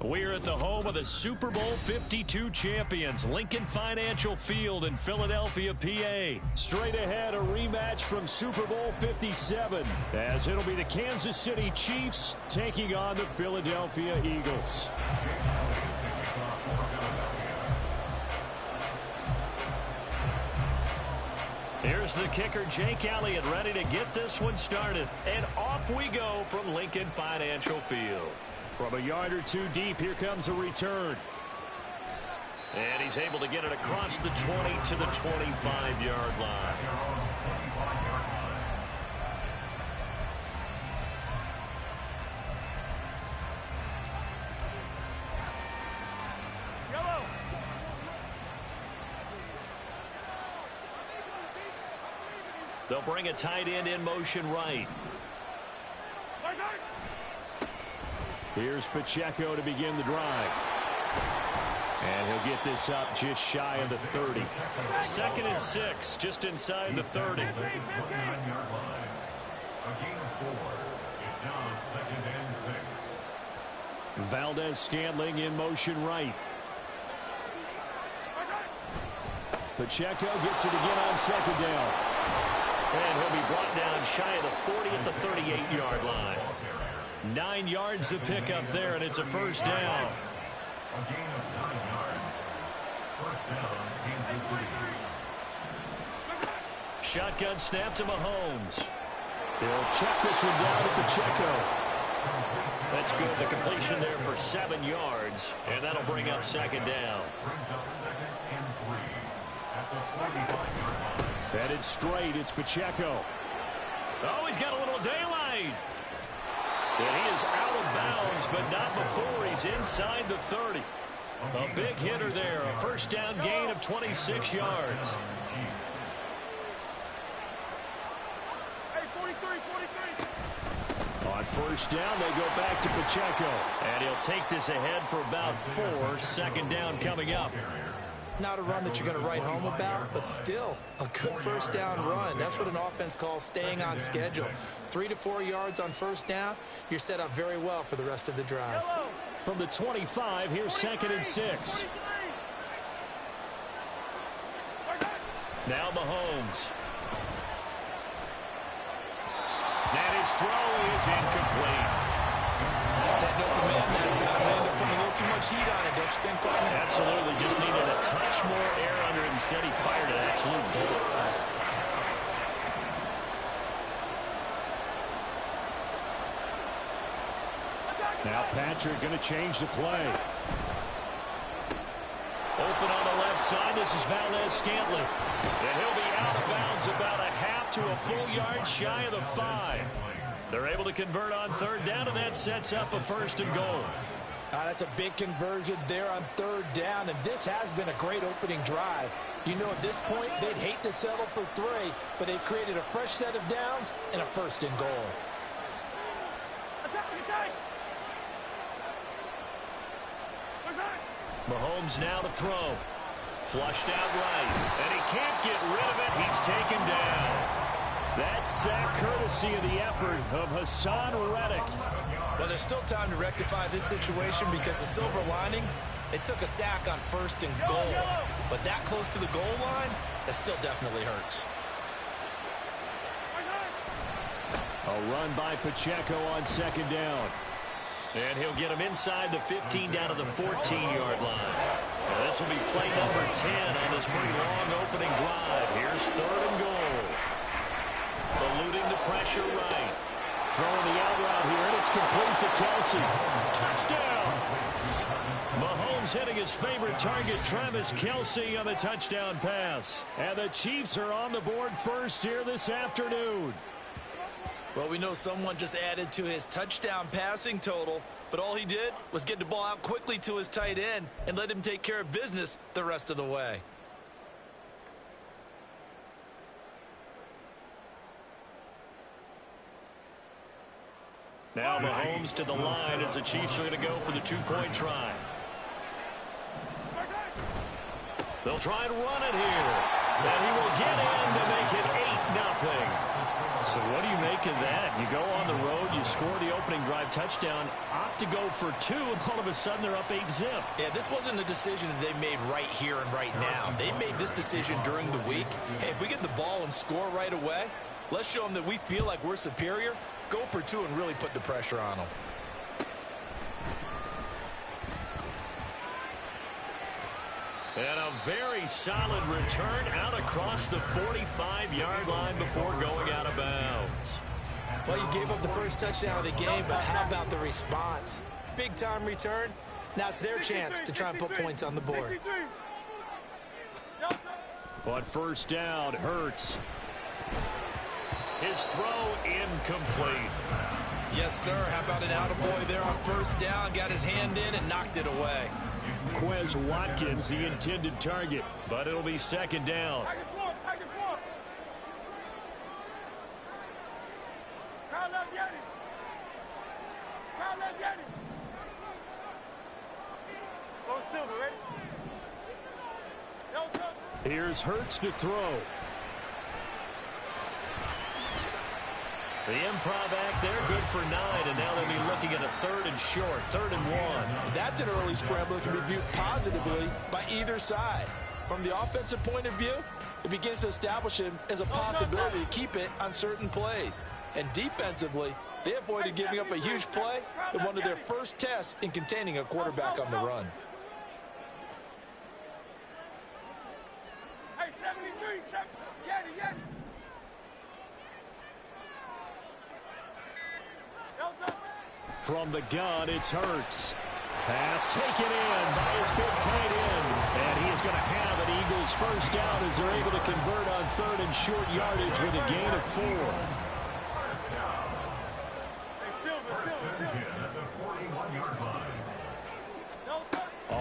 We're at the home of the Super Bowl 52 champions, Lincoln Financial Field in Philadelphia, PA. Straight ahead, a rematch from Super Bowl 57, as it'll be the Kansas City Chiefs taking on the Philadelphia Eagles. Here's the kicker, Jake Elliott, ready to get this one started. And off we go from Lincoln Financial Field. From a yard or two deep, here comes a return. And he's able to get it across the 20 to the 25-yard line. They'll bring a tight end in motion right. Here's Pacheco to begin the drive. And he'll get this up just shy of the 30. 2nd and 6, just inside the 30. Valdez-Scantling in motion right. Pacheco gets it again on 2nd down. And he'll be brought down shy of the 40 at the 38-yard line. 9 yards to pick up there, and it's a first down. A gain of 9 yards. First down, Kansas City. Shotgun snap to Mahomes. They'll check this one down to Pacheco. That's good. The completion there for 7 yards, and that'll bring up 2nd down. Brings up 2nd and 3 at the 45-yard line. Headed straight, it's Pacheco. Oh, he's got a little daylight. And he is out of bounds, but not before he's inside the 30. A big hitter there, a first down gain of 26 yards. On first down, they go back to Pacheco. And he'll take this ahead for about 4. 2nd down coming up. Not a run that you're going to write home about, but still a good first down run. That's what an offense calls staying on schedule. 3 to 4 yards on first down, you're set up very well for the rest of the drive. From the 25, here's 2nd and 6. Now Mahomes. And his throw is incomplete. That no command that time ended up putting a little too much heat on it, don't you think, partner? Absolutely, just needed a touch more air under it. Instead, he fired an absolute bullet. Now Patrick going to change the play. Open on the left side, this is Valdez-Scantling. And he'll be out of bounds about a half to a full yard shy of the 5. They're able to convert on 3rd down, and that sets up a 1st and goal. That's a big conversion there on 3rd down, and this has been a great opening drive. You know, at this point, they'd hate to settle for 3, but they've created a fresh set of downs and a 1st and goal. Mahomes now to throw. Flushed out right, and he can't get rid of it. He's taken down. That sack courtesy of the effort of Hassan Reddick. Well, there's still time to rectify this situation because the silver lining, they took a sack on 1st and goal. But that close to the goal line, that still definitely hurts. A run by Pacheco on 2nd down. And he'll get him inside the 15 down to the 14-yard line. Now this will be play number 10 on this pretty long opening drive. Here's 3rd and goal. Eluding the pressure right. Throwing the out route here, and it's complete to Kelsey. Touchdown! Mahomes hitting his favorite target, Travis Kelsey, on the touchdown pass. And the Chiefs are on the board first here this afternoon. Well, we know someone just added to his touchdown passing total, but all he did was get the ball out quickly to his tight end and let him take care of business the rest of the way. Now Mahomes to the line as the Chiefs are going to go for the 2-point try. They'll try and run it here. And he will get in to make it 8-0. So what do you make of that? You go on the road, you score the opening drive touchdown, opt to go for 2, and all of a sudden they're up 8-zip. Yeah, this wasn't a decision that they made right here and right now. They made this decision during the week. Hey, if we get the ball and score right away, let's show them that we feel like we're superior. Go for 2 and really put the pressure on them. And a very solid return out across the 45-yard line before going out of bounds. Well, you gave up the first touchdown of the game, but how about the response? Big-time return. Now it's their chance to try and put points on the board. On first down, Hurts. His throw incomplete. Yes, sir. How about an attaboy there on first down? Got his hand in and knocked it away. Quez Watkins, the intended target, but it'll be second down. Here's Hurts to throw. The improv act there, good for 9, and now they'll be looking at a 3rd and short, 3rd and 1. That's an early scramble that can be viewed positively by either side. From the offensive point of view, it begins to establish him as a possibility to keep it on certain plays. And defensively, they avoided giving up a huge play in one of their first tests in containing a quarterback on the run. Hey, 73, get it. From the gun, it's Hurts. Pass taken in by his big tight end. And he is going to have an Eagles first down as they're able to convert on 3rd and short yardage with a gain of 4.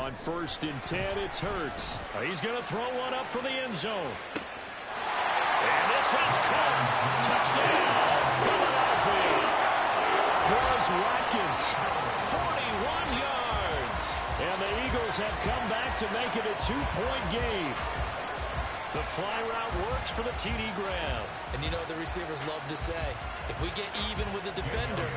On 1st and 10, it's Hurts. He's going to throw one up from the end zone. And this has come. Touchdown, Philadelphia. Quez Watkins, 41 yards. And the Eagles have come back to make it a 2-point game. The fly route works for the TD grab. And you know the receivers love to say, if we get even with the defender,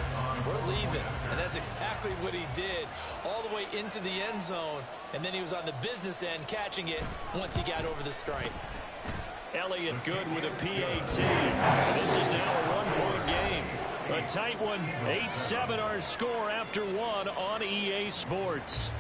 we're leaving. And that's exactly what he did, all the way into the end zone. And then he was on the business end catching it once he got over the stripe. Elliott good with a PAT. And this is now a 1-point game. A tight one, 8-7 our score after 1 on EA Sports.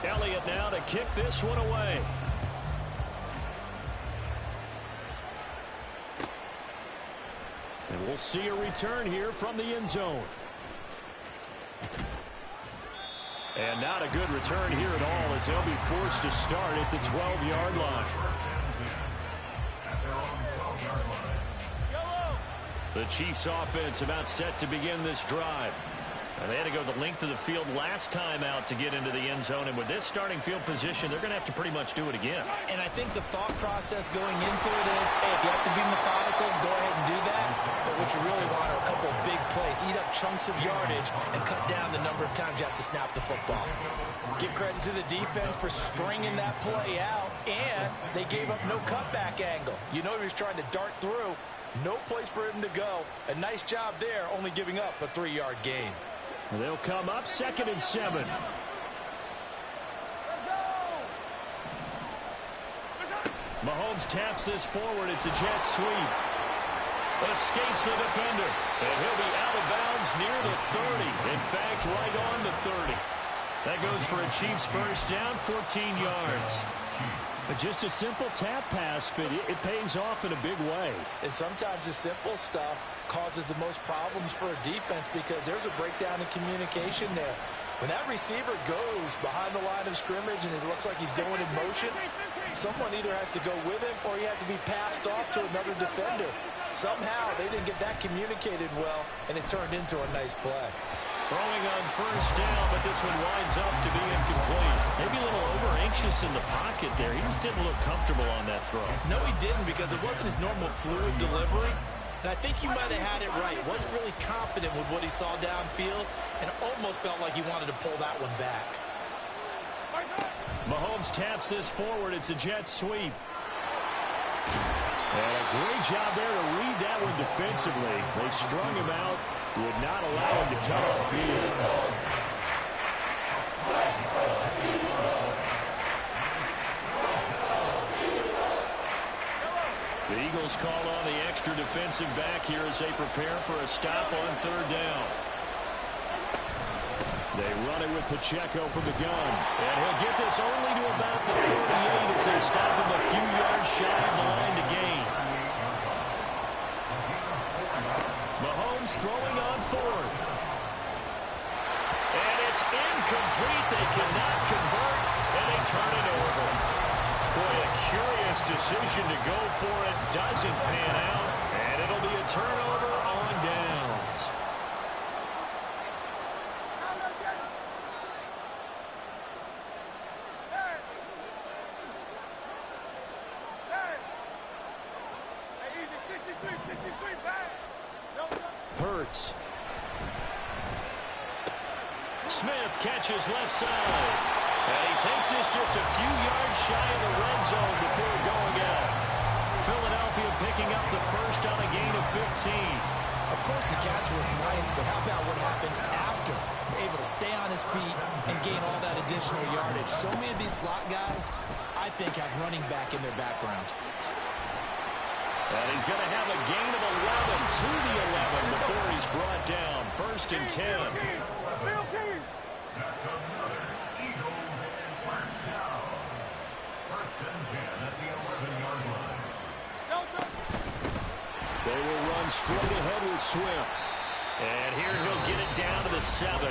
Elliott now to kick this one away. And we'll see a return here from the end zone. And not a good return here at all as they'll be forced to start at the 12-yard line. The Chiefs offense about set to begin this drive. And they had to go the length of the field last time out to get into the end zone. And with this starting field position, they're going to have to pretty much do it again. And I think the thought process going into it is, hey, if you have to be methodical, go ahead and do that. But what you really want are a couple of big plays. Eat up chunks of yardage and cut down the number of times you have to snap the football. Give credit to the defense for stringing that play out. And they gave up no cutback angle. You know he was trying to dart through. No place for him to go. A nice job there, only giving up a 3-yard gain. They'll come up 2nd and 7. Mahomes taps this forward. It's a jet sweep. Escapes the defender. And he'll be out of bounds near the 30. In fact, right on the 30. That goes for a Chiefs first down, 14 yards. But just a simple tap pass, but it pays off in a big way. And sometimes the simple stuff causes the most problems for a defense because there's a breakdown in communication there. When that receiver goes behind the line of scrimmage and it looks like he's going in motion, someone either has to go with him or he has to be passed off to another defender. Somehow they didn't get that communicated well, and it turned into a nice play. Throwing on first down, but this one winds up to be incomplete. Maybe a little over-anxious in the pocket there. He just didn't look comfortable on that throw. No, he didn't, because it wasn't his normal fluid delivery. And I think he might have had it right. Wasn't really confident with what he saw downfield and almost felt like he wanted to pull that one back. Mahomes taps this forward. It's a jet sweep. And a great job there to read that one defensively. They strung him out, would not allow him to come upfield. The Eagles call on the extra defensive back here as they prepare for a stop on third down. They run it with Pacheco from the gun. And he'll get this only to about the 38 as they stop him a few yards shy of the line to gain. Mahomes throwing on fourth. And it's incomplete. They cannot convert, and they turn it over. Boy, a curious decision to go for it. Doesn't pan out, and it'll be a turnover on downs. Hurts. Smith catches left side. And he takes this just a few yards shy of the red zone before going out. Philadelphia picking up the first on a gain of 15. Of course, the catch was nice, but how about what happened after? Able to stay on his feet and gain all that additional yardage. So many of these slot guys, I think, have running back in their background. And he's going to have a gain of 11 to the 11 before he's brought down. First and 10. That's another Eagles first down. First and 10 at the 11-yard line. They will run straight ahead with Swift. And here he'll get it down to the 7.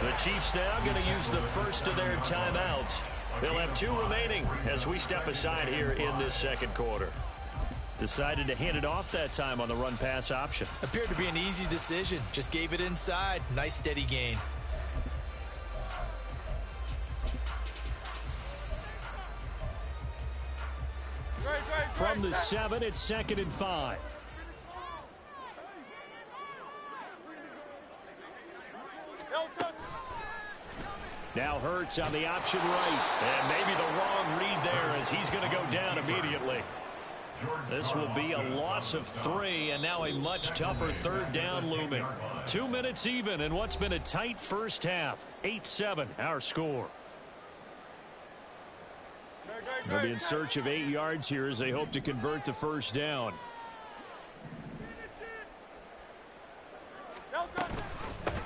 The Chiefs now going to use the first of their timeouts. They'll have 2 remaining as we step aside here in this second quarter. Decided to hand it off that time on the run-pass option. Appeared to be an easy decision. Just gave it inside. Nice steady gain. From the 7, it's 2nd and 5. Now Hurts on the option right. And maybe the wrong read there as he's going to go down immediately. This will be a loss of 3, and now a much tougher third down looming. 2 minutes even in what's been a tight first half. 8-7, our score. They'll be in search of 8 yards here as they hope to convert the first down.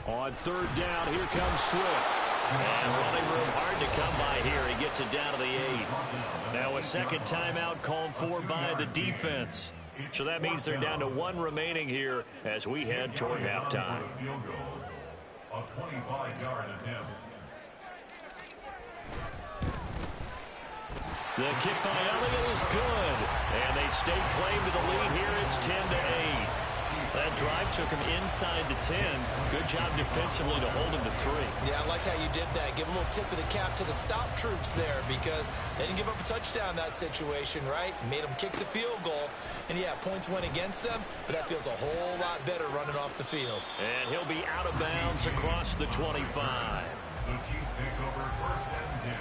On third down, here comes Swift. And running room hard to come by here. He gets it down to the 8. Now a second timeout called for by the defense. So that means they're down to 1 remaining here as we head toward halftime. A 25-yard attempt. The kick by Elliott is good. And they stay claim to the lead here. It's 10-8. That drive took him inside the 10. Good job defensively to hold him to 3. Yeah, I like how you did that. Give a little tip of the cap to the stop troops there because they didn't give up a touchdown in that situation, right? Made them kick the field goal. And, yeah, points went against them, but that feels a whole lot better running off the field. And he'll be out of bounds across the 25. The Chiefs take over first and 10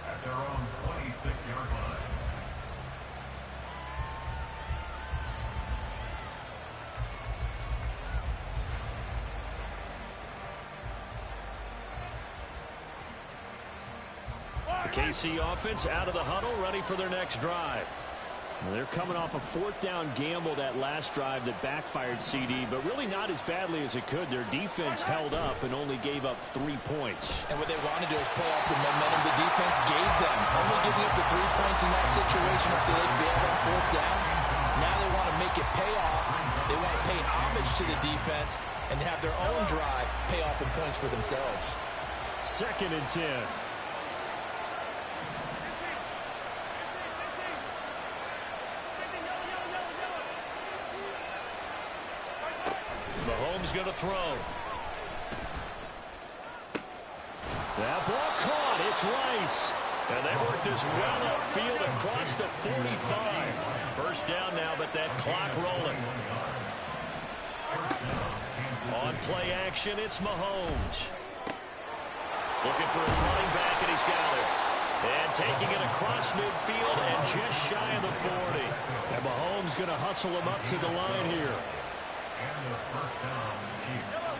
at their own 26-yard line. The KC offense out of the huddle, ready for their next drive. They're coming off a 4th down gamble that last drive that backfired CD, but really not as badly as it could. Their defense held up and only gave up 3 points. And what they wanted to do is pull off the momentum the defense gave them. Only giving up the 3 points in that situation if they bailed on 4th down. Now they want to make it pay off. They want to pay homage to the defense and have their own drive pay off in points for themselves. 2nd and 10. Mahomes going to throw. That ball caught. It's Rice. And they work this well upfield across the 45. First down now, but that clock rolling. On play action, it's Mahomes. Looking for his running back, and he's got it. And taking it across midfield and just shy of the 40. And Mahomes going to hustle him up to the line here.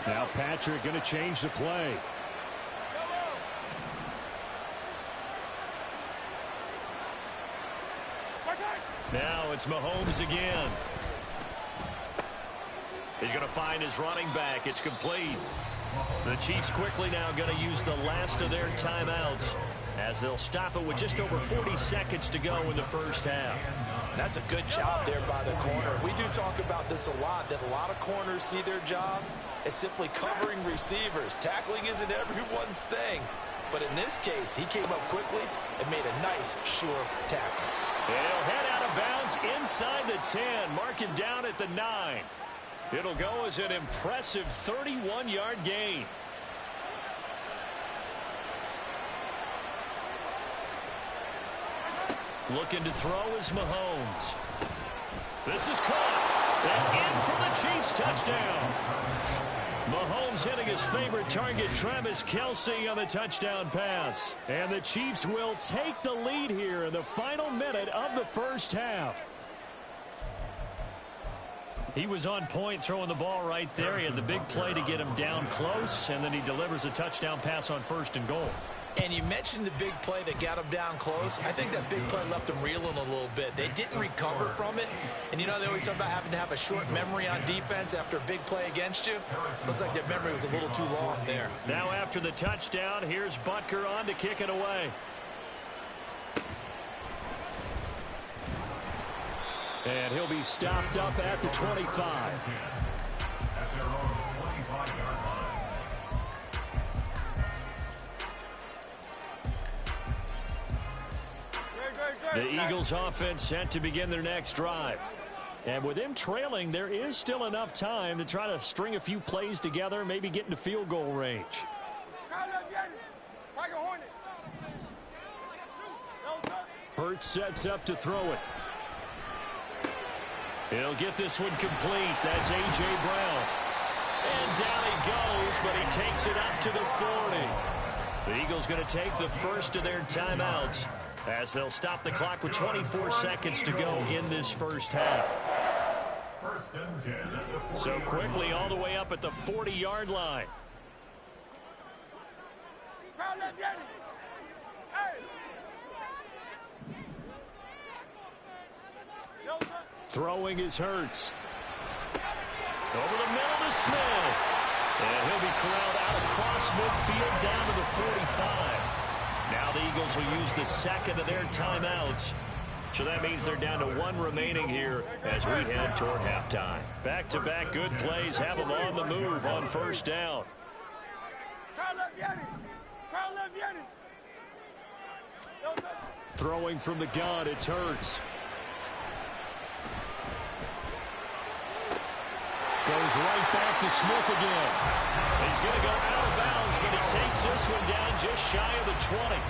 Now Patrick going to change the play. Now it's Mahomes again. He's going to find his running back. It's complete. The Chiefs quickly now going to use the last of their timeouts as they'll stop it with just over 40 seconds to go in the first half. That's a good job there by the corner. We do talk about this a lot, that a lot of corners see their job as simply covering receivers. Tackling isn't everyone's thing. But in this case, he came up quickly and made a nice, sure tackle. He'll head out of bounds inside the 10, mark him down at the 9. It'll go as an impressive 31-yard gain. Looking to throw is Mahomes. This is caught. And in for the Chiefs touchdown. Mahomes hitting his favorite target, Travis Kelce, on the touchdown pass. And the Chiefs will take the lead here in the final minute of the first half. He was on point throwing the ball right there. He had the big play to get him down close, and then he delivers a touchdown pass on 1st and goal. And you mentioned the big play that got him down close. I think that big play left him reeling a little bit. They didn't recover from it. And, you know, they always talk about having to have a short memory on defense after a big play against you. Looks like their memory was a little too long there. Now after the touchdown, here's Butker on to kick it away. And he'll be stopped up at the 25. At their own 25-yard line. The Eagles offense set to begin their next drive. And with them trailing, there is still enough time to try to string a few plays together, maybe get into field goal range. Hurts sets up to throw it. He'll get this one complete. That's A.J. Brown. And down he goes, but he takes it up to the 40. The Eagles going to take the first of their timeouts as they'll stop the clock with 24 seconds to go in this first half. First and 10 at the So quickly all the way up at the 40-yard line. Throwing is Hurts. Over the middle to Smith. And he'll be corralled out across midfield down to the 45. Now the Eagles will use the second of their timeouts. So that means they're down to one remaining here as we head toward halftime. Back-to-back good plays have them on the move on first down. Throwing from the gun, it's Hurts. Goes right back to Smith again. He's going to go out of bounds, but he takes this one down just shy of the 20.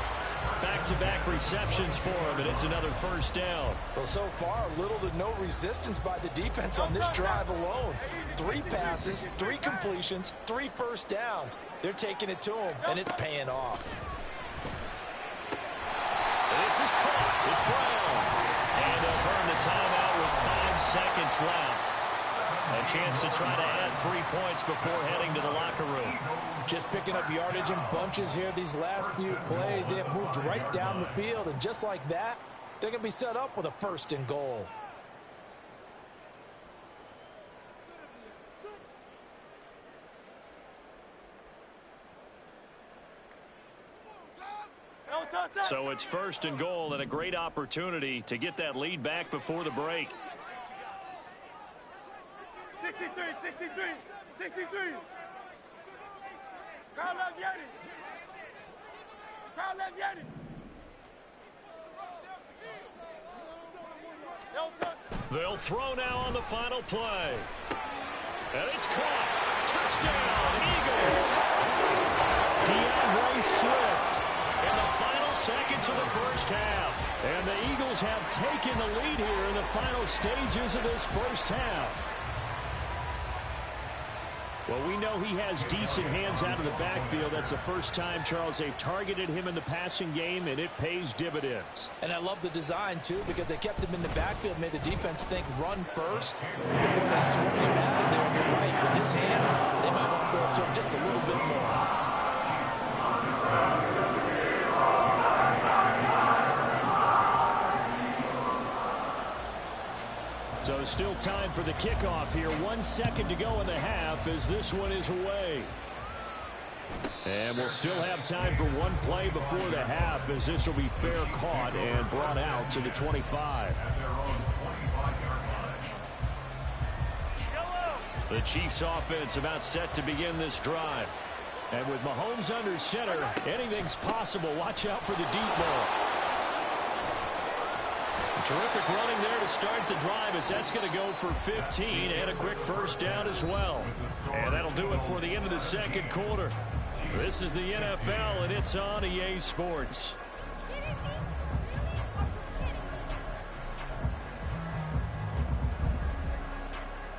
Back-to-back receptions for him, and it's another first down. Well, so far, little to no resistance by the defense on this drive alone. 3 passes, 3 completions, 3 first downs. They're taking it to him, and it's paying off. This is caught. It's Brown. And they'll burn the timeout with 5 seconds left. A chance to try to add 3 points before heading to the locker room. Just picking up yardage in bunches here these last few plays. They have moved right down the field, and just like that, they're going to be set up with a 1st and goal. So it's 1st and goal and a great opportunity to get that lead back before the break. 63, 63, 63. Crowd left Yanni. Crowd left Yanni. They'll throw now on the final play. And it's caught. Touchdown, Eagles. DeAndre Swift. In the final seconds of the first half. And the Eagles have taken the lead here in the final stages of this first half. Well, we know he has decent hands out of the backfield. That's the first time, Charles, they've targeted him in the passing game, and it pays dividends. And I love the design, too, because they kept him in the backfield, made the defense think run first before they swung him out of there. And you're right, with his hands, they might want to throw it to him just a little bit more. So still time for the kickoff here. 1 second to go in the half as this one is away. And we'll still have time for one play before the half as this will be fair caught and brought out to the 25. The Chiefs offense about set to begin this drive. And with Mahomes under center, anything's possible. Watch out for the deep ball. Terrific running there to start the drive as that's going to go for 15 and a quick first down as well. And that'll do it for the end of the second quarter. This is the NFL, and it's on EA Sports.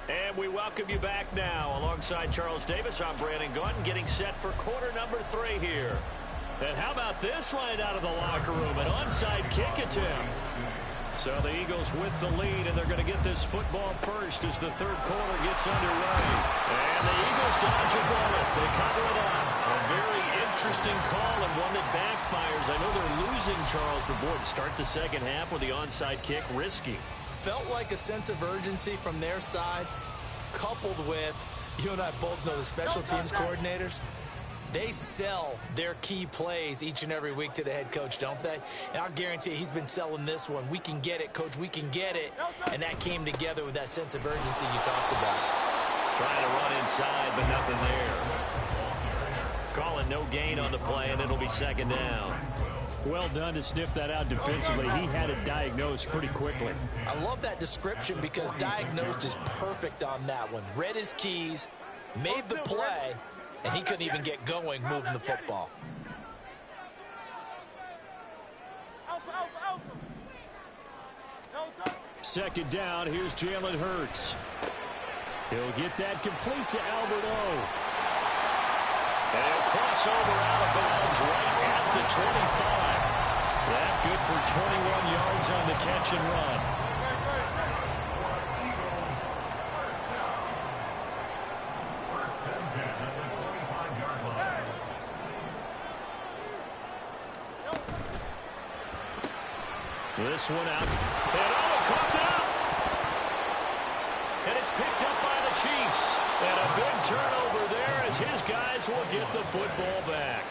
And we welcome you back now. Alongside Charles Davis, I'm Brandon Gaudin, getting set for quarter number 3 here. And how about this right out of the locker room? An onside kick attempt. So the Eagles with the lead, and they're going to get this football first as the third quarter gets underway. And the Eagles dodge a bullet. They cover it up. A very interesting call and one that backfires. I know they're losing, Charles, but boy, to start the second half with the onside kick, risky. Felt like a sense of urgency from their side, coupled with, you and I both know the special teams coordinators. They sell their key plays each and every week to the head coach, don't they? And I'll guarantee you he's been selling this one. We can get it, coach, we can get it. And that came together with that sense of urgency you talked about. Trying to run inside, but nothing there. Calling no gain on the play, and it'll be second down. Well done to sniff that out defensively. He had it diagnosed pretty quickly. I love that description because diagnosed is perfect on that one. Read his keys, made the play, and he couldn't even get going moving the football. Second down, here's Jalen Hurts. He'll get that complete to Albert O. And crossover out of bounds right at the 25. That good for 21 yards on the catch and run. This one out. And caught out. And it's picked up by the Chiefs. And a big turnover there as his guys will get the football back.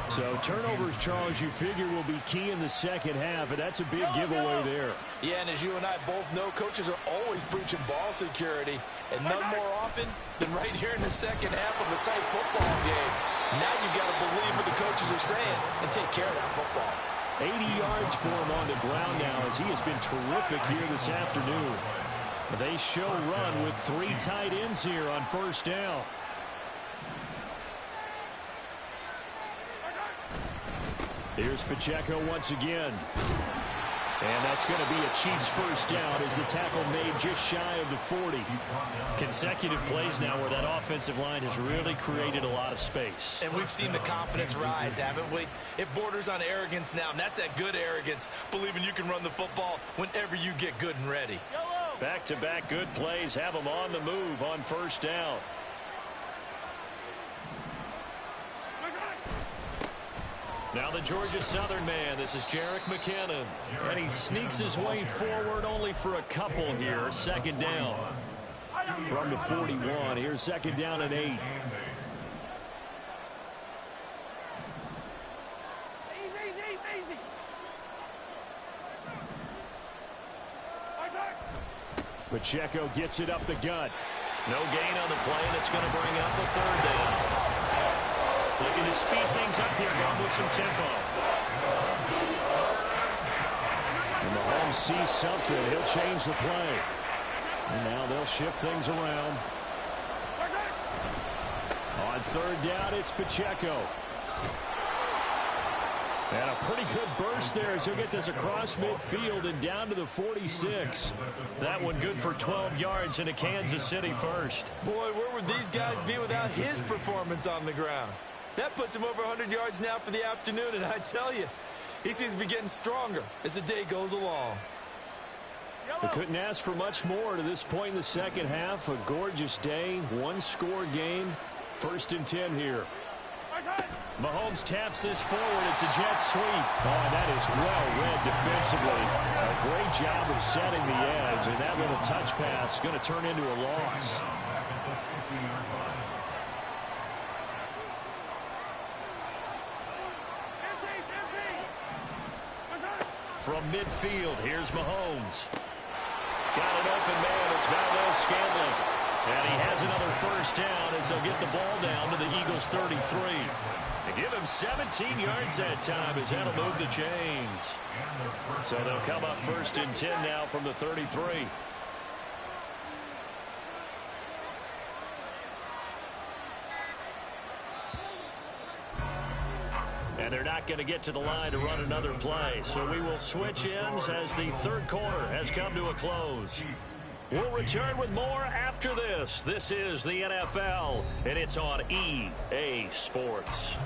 So turnovers, Charles, you figure will be key in the second half, and that's a big giveaway there. Yeah, and as you and I both know, coaches are always preaching ball security, and none more often than right here in the second half of a tight football game. Now you've got to believe what the coaches are saying and take care of that football. 80 yards for him on the ground now as he has been terrific here this afternoon. They show run with 3 tight ends here on first down. Here's Pacheco once again. And that's going to be a Chiefs first down as the tackle made just shy of the 40. Consecutive plays now where that offensive line has really created a lot of space. And we've seen the confidence rise, haven't we? It borders on arrogance now, and that's that good arrogance, believing you can run the football whenever you get good and ready. Back-to-back good plays have them on the move on first down. Now the Georgia Southern man, this is Jerick McKinnon. And he sneaks his way forward only for a couple here. Second down. From the 41, here's second down and 8. Pacheco gets it up the gut. No gain on the play, and it's going to bring up a third down. Looking to speed things up here, going with some tempo. And Mahomes sees something. He'll change the play. And now they'll shift things around. On third down, it's Pacheco. And a pretty good burst there as he'll get this across midfield and down to the 46. That one good for 12 yards into Kansas City first. Boy, where would these guys be without his performance on the ground? That puts him over 100 yards now for the afternoon, and I tell you, he seems to be getting stronger as the day goes along. They couldn't ask for much more to this point in the second half. A gorgeous day, one-score game. 1st and 10 here. Mahomes taps this forward. It's a jet sweep. Oh, and that is well read defensively. A great job of setting the edge, and that little touch pass is going to turn into a loss. From midfield, here's Mahomes. Got an open man. It's Valdez-Scantling. And he has another first down as they'll get the ball down to the Eagles' 33. They give him 17 yards that time as that'll move the chains. So they'll come up 1st and 10 now from the 33. And they're not going to get to the line to run another play. So we will switch ends as the third quarter has come to a close. We'll return with more after this. This is the NFL, and it's on EA Sports.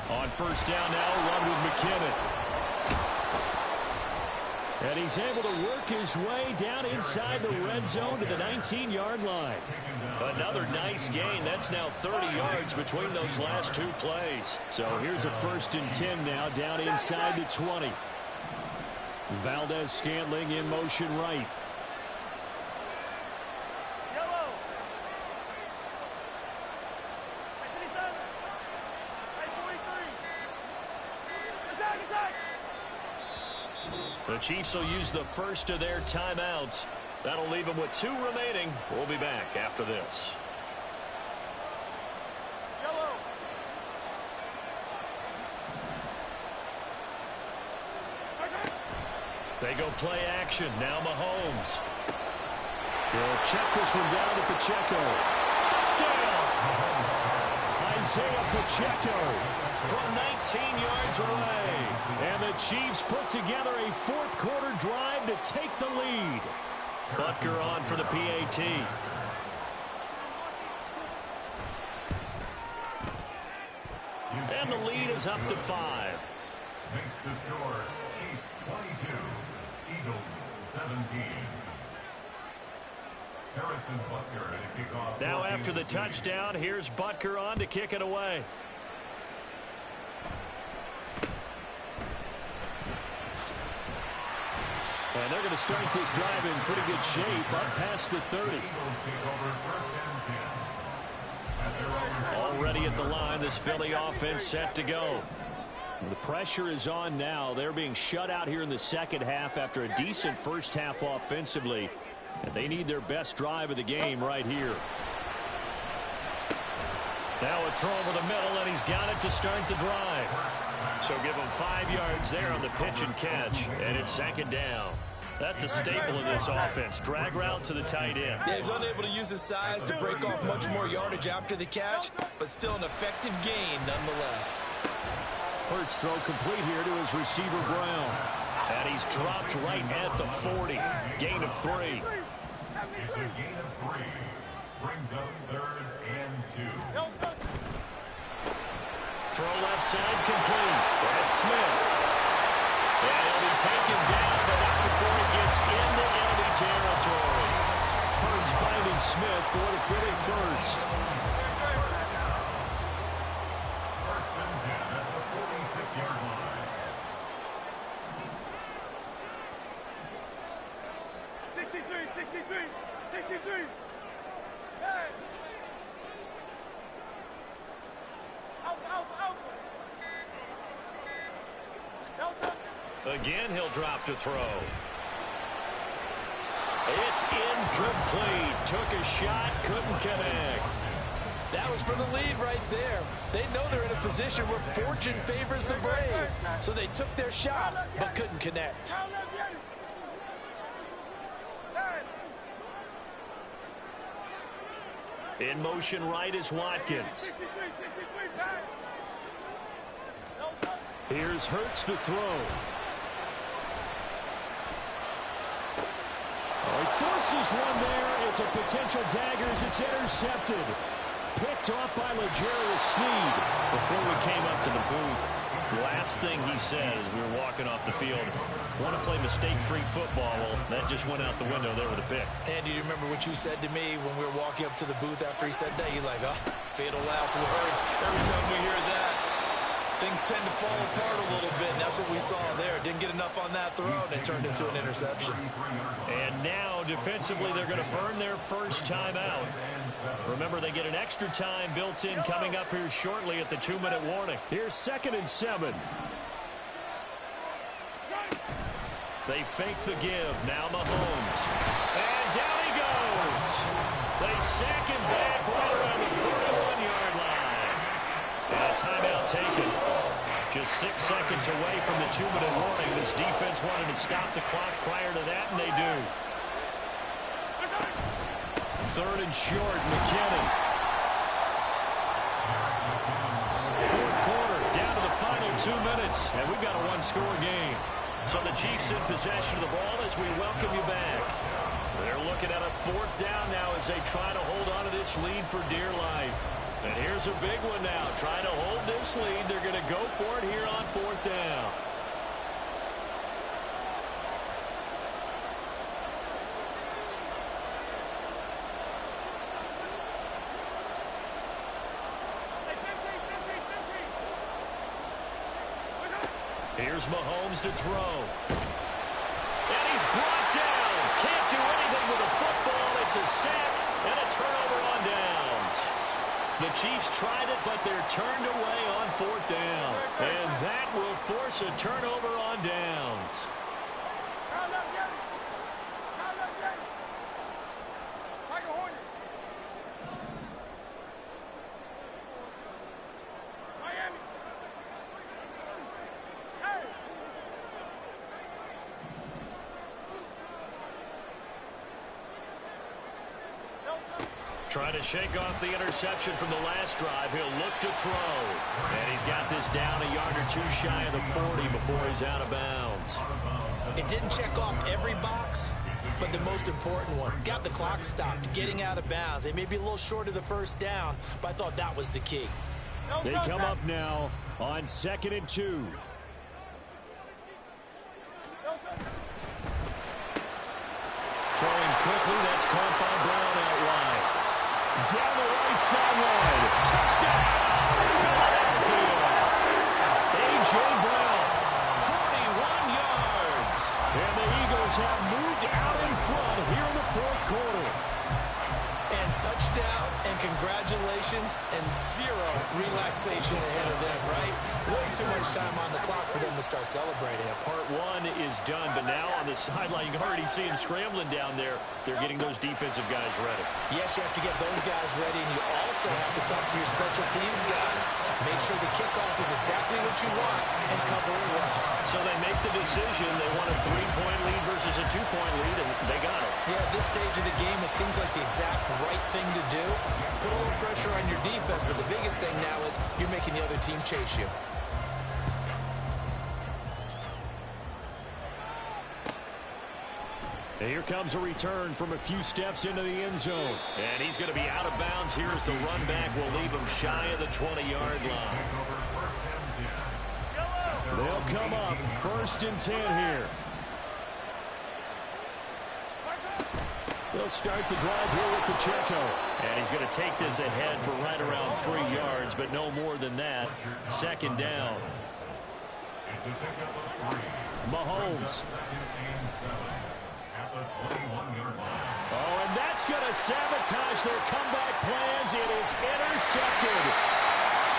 On first down now, run with McKinnon. And he's able to work his way down inside the red zone to the 19-yard line. Another nice gain. That's now 30 yards between those last two plays. So here's a 1st and 10 now down inside the 20. Valdez-Scantling in motion right. The Chiefs will use the first of their timeouts. That'll leave them with 2 remaining. We'll be back after this. They go play action. Now Mahomes. He'll check this one down to Pacheco. Touchdown! Isaiah Pacheco From 19 yards away. And the Chiefs put together a fourth-quarter drive to take the lead. Butker on for the PAT. And the lead is up to 5. Makes the score Chiefs 22, Eagles 17. Harrison Butker to kick off. Now after the touchdown, here's Butker on to kick it away. And they're going to start this drive in pretty good shape up past the 30. Already at the line, this Philly offense set to go. The pressure is on now. They're being shut out here in the second half after a decent first half offensively. And they need their best drive of the game right here. Now a throw over the middle, and he's got it to start the drive. So give him 5 yards there on the pitch and catch, and it's 2nd down. That's a staple of this offense. Drag route to the tight end. Yeah, he's unable to use his size to break off much more yardage after the catch, but still an effective gain nonetheless. Hurts throw complete here to his receiver Brown. And he's dropped right at the 40. Gain of 3. It's a gain of 3. Brings up 3rd and 2. Throw left side complete. That's Smith. And he'll be taken down, but not before he gets into enemy territory. Hurts finding Smith for the Philly first. First and 10 at the 46-yard line. 63. Hey! Out. Again, he'll drop to throw. It's incomplete. Took a shot, couldn't connect. That was for the lead right there. They know they're in a position where fortune favors the brave. So they took their shot, but couldn't connect. In motion right is Watkins. Here's Hurts to throw. Oh, he forces one there. It's a potential dagger as it's intercepted. Picked off by L'Jarius Sneed. Before we came up to the booth, last thing he said as we were walking off the field, want to play mistake-free football. Well, that just went out the window there with a pick. And do you remember what you said to me when we were walking up to the booth after he said that? You're like, oh, fatal last words. Every time we hear that, things tend to fall apart a little bit, and that's what we saw there. Didn't get enough on that throw, and it turned into an interception. And now, defensively, they're going to burn their first time out. Remember, they get an extra time built in coming up here shortly at the 2-minute warning. Here's 2nd and 7. They fake the give. Now Mahomes. And down he goes. They sack him back right around the 41-yard line. And a timeout taken. Just 6 seconds away from the 2-minute warning. This defense wanted to stop the clock prior to that, and they do. 3rd and short, McKinnon. 4th quarter, down to the final 2 minutes, and we've got a one-score game. So the Chiefs in possession of the ball as we welcome you back. They're looking at a 4th down now as they try to hold on to this lead for dear life. And here's a big one now. Trying to hold this lead. They're going to go for it here on 4th down. Here's Mahomes to throw. And he's brought down. Can't do anything with the football. It's a sack and a turnover on downs. The Chiefs tried it, but they're turned away on 4th down. And that will force a turnover on downs. Trying to shake off the interception from the last drive. He'll look to throw. And he's got this down a yard or two shy of the 40 before he's out of bounds. It didn't check off every box, but the most important one. Got the clock stopped, getting out of bounds. They may be a little short of the 1st down, but I thought that was the key. They come up now on 2nd and 2. Throwing quickly, that's caught by Brown out wide. Down the right sideline. Touchdown! Philadelphia! A.J. Brown, 41 yards. And the Eagles have moved out in front here in the 4th quarter. And touchdown, and congratulations, and 0 relaxation ahead of them, right? Way too much time on the clock for them to start celebrating. Part 1 is done, but now on the sideline, you can already see him scrambling down there. They're getting those defensive guys ready. Yes, you have to get those guys ready, and you also have to talk to your special teams guys. Make sure the kickoff is exactly what you want and cover it well. So they make the decision. They want a 3-point lead versus a 2-point lead, and they got it. Yeah, at this stage of the game, it seems like the exact right thing to do. Put a little pressure on your defense, but the biggest thing now is you're making the other team chase you. And here comes a return from a few steps into the end zone. And he's going to be out of bounds. Here's the run back. Will leave him shy of the 20-yard line. They'll come up 1st and 10 here. They'll start the drive here with Pacheco. And he's going to take this ahead for right around 3 yards, but no more than that. 2nd down. Mahomes. Oh, and that's going to sabotage their comeback plans. It is intercepted.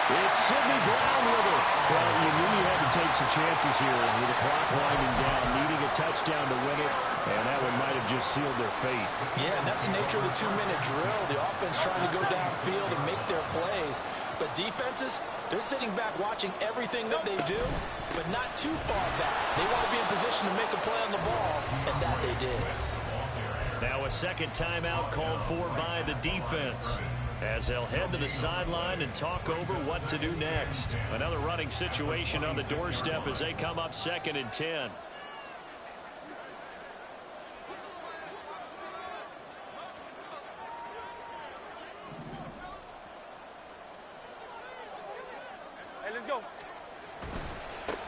It's Sidney Brown with it. Well, you knew you had to take some chances here with the clock winding down, needing a touchdown to win it. And that one might have just sealed their fate. Yeah, and that's the nature of the 2-minute drill. The offense trying to go downfield and make their plays. But defenses, they're sitting back watching everything that they do, but not too far back. They want to be in position to make a play on the ball, and that they did. Now a second timeout called for by the defense, as they'll head to the sideline and talk over what to do next. Another running situation on the doorstep as they come up 2nd and 10. Hey, let's go.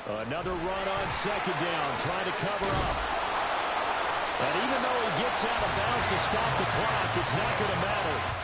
Another run on 2nd down, trying to cover up. And even though he gets out of bounds to stop the clock, it's not going to matter.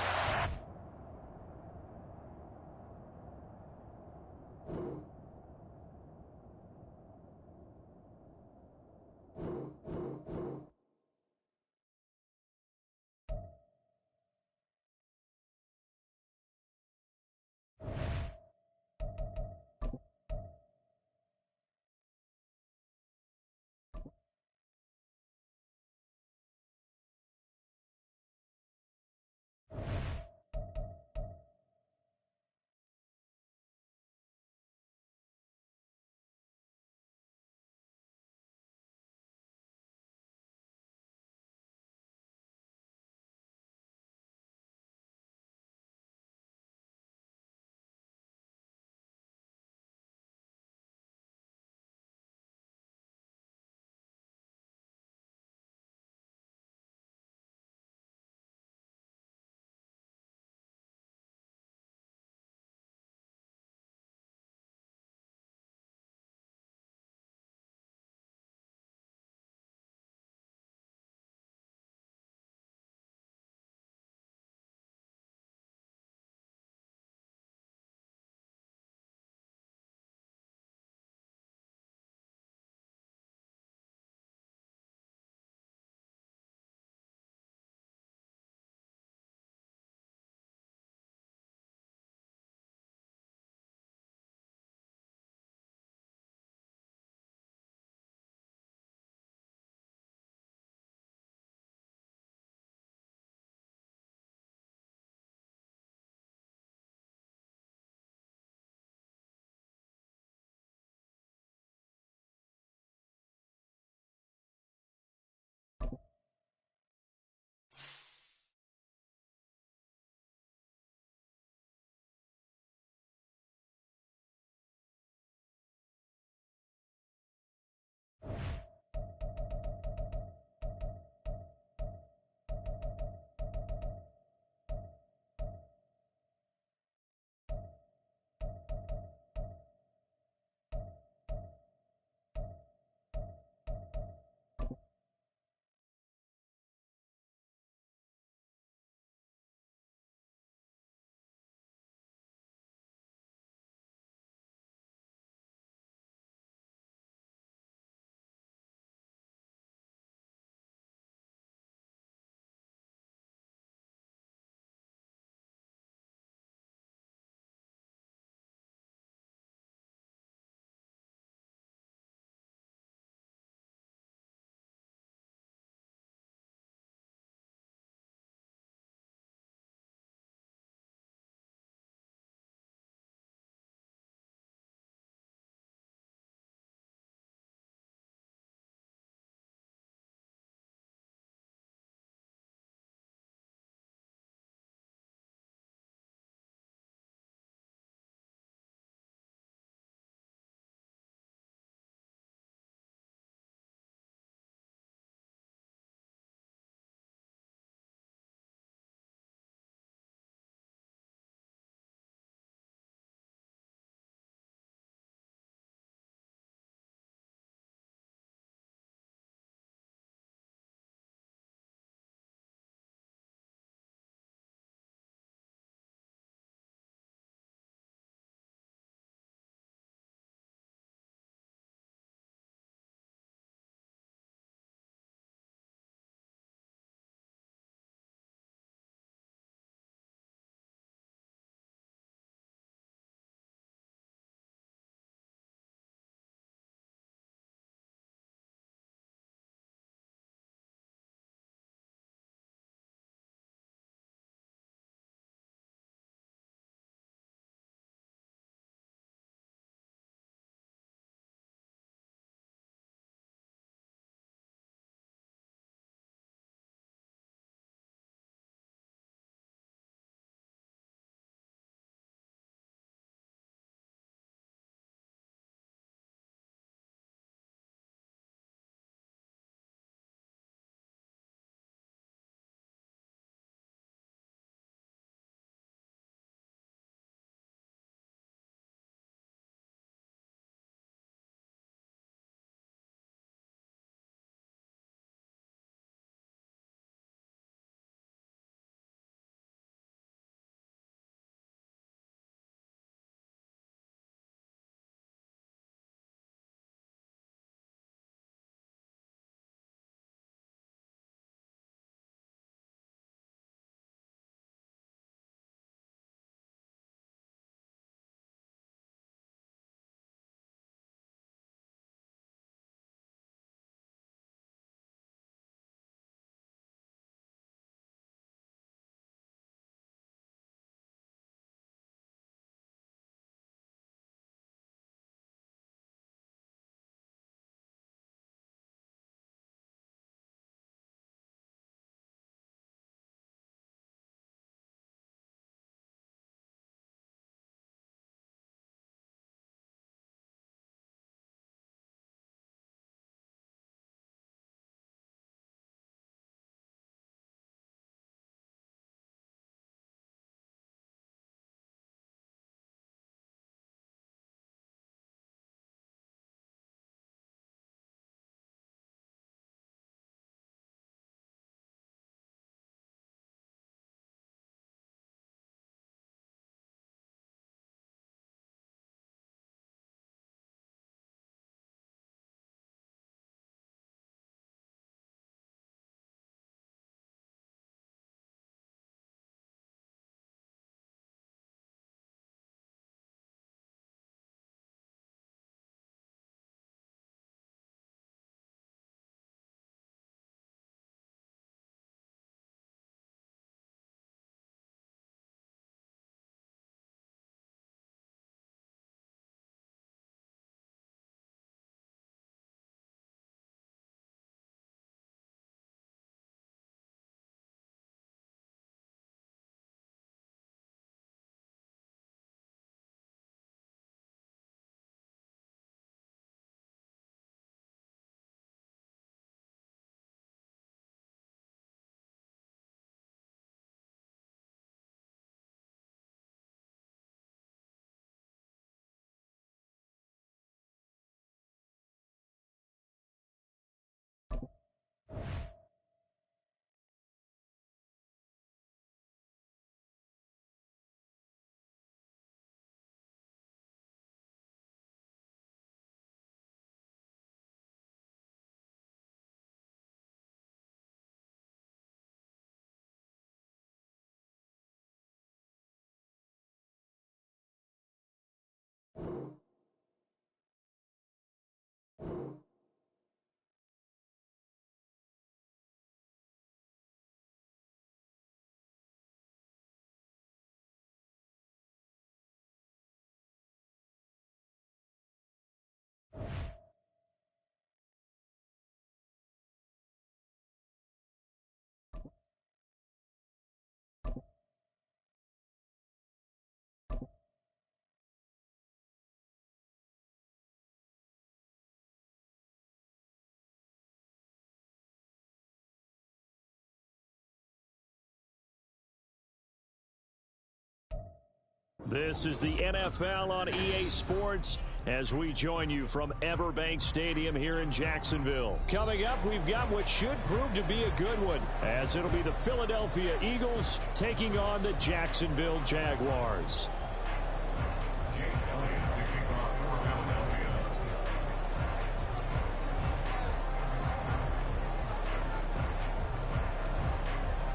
This is the NFL on EA Sports as we join you from Everbank Stadium here in Jacksonville. Coming up, we've got what should prove to be a good one, as it'll be the Philadelphia Eagles taking on the Jacksonville Jaguars.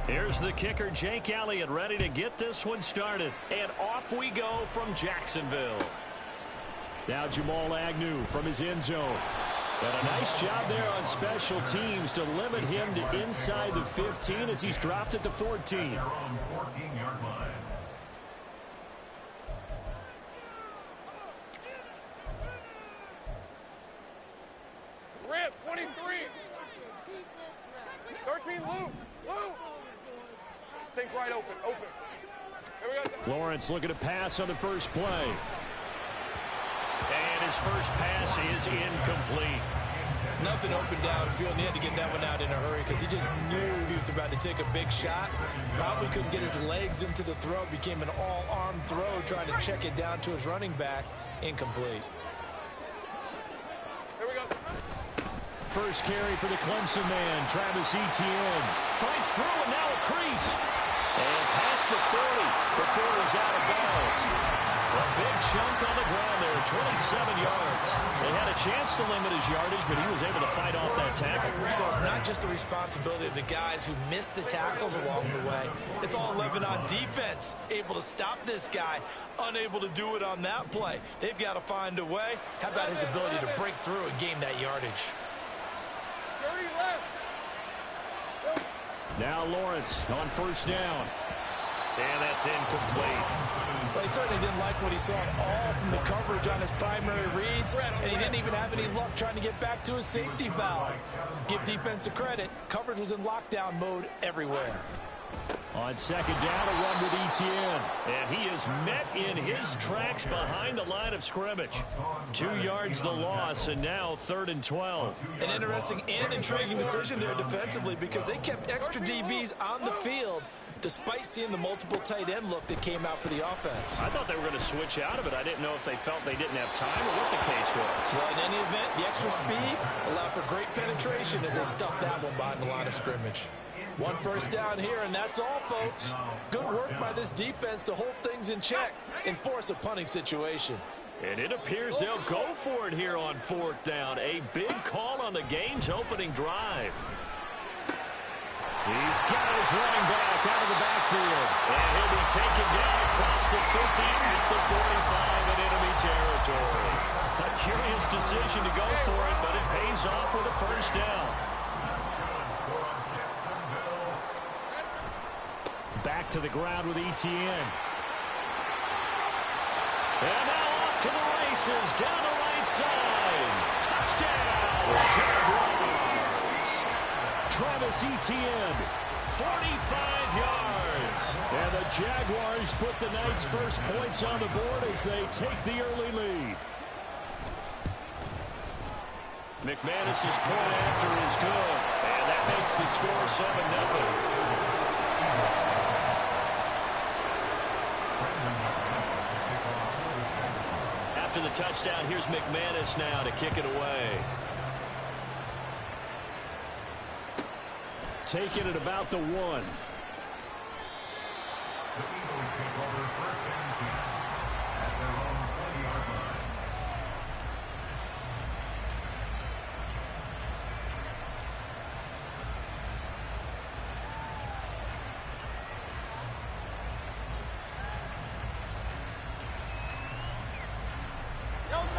Here's the kicker, Jake Elliott, ready to get this one started. And off we go from Jacksonville. Now Jamal Agnew from his end zone. And a nice job there on special teams to limit him to inside the 15 as he's dropped at the 14. Yard line. Rip, 23. 13, Lou. Think right open. Here we go. Lawrence looking to pass on the first play. And his first pass is incomplete. Nothing open downfield, and he had to get that one out in a hurry because he just knew he was about to take a big shot. Probably couldn't get his legs into the throw. Became an all-arm throw, trying to check it down to his running back. Incomplete. Here we go. First carry for the Clemson man, Travis Etienne. Fights through and now a crease. And past the 40 before he's out of bounds. A big chunk on the ground there, 27 yards. They had a chance to limit his yardage, but he was able to fight off that tackle. So it's not just the responsibility of the guys who missed the tackles along the way. It's all 11 on defense, able to stop this guy, unable to do it on that play. They've got to find a way. How about his ability to break through and gain that yardage? 30 left. Now Lawrence on first down. And that's incomplete. Well, he certainly didn't like what he saw at all from the coverage on his primary reads, and he didn't even have any luck trying to get back to his safety valve. Give defense credit. Coverage was in lockdown mode everywhere. On second down, a run with Etienne. And he is met in his tracks behind the line of scrimmage. 2 yards the loss, and now 3rd and 12. An interesting and intriguing decision there defensively because they kept extra DBs on the field despite seeing the multiple tight end look that came out for the offense. I thought they were going to switch out of it. I didn't know if they felt they didn't have time or what the case was. Well, in any event, the extra speed allowed for great penetration as they stuffed that one behind the line of scrimmage. One first down here, and that's all, folks. Good work by this defense to hold things in check and force a punting situation. And it appears they'll go for it here on 4th down. A big call on the game's opening drive. He's got his running back out of the backfield. And he'll be taken down across the 50 at the 45 in enemy territory. A curious decision to go for it, but it pays off with a first down. Back to the ground with Etienne. And now off to the races, down the right side. Touchdown, Jaguars. Travis Etienne, 45 yards. And the Jaguars put the Knights' first points on the board as they take the early lead. McManus's point after is good, and that makes the score 7-0. After the touchdown, here's McManus now to kick it away. Taking it about the 1. The Eagles take over 1st and 10 at their own 20-yard line.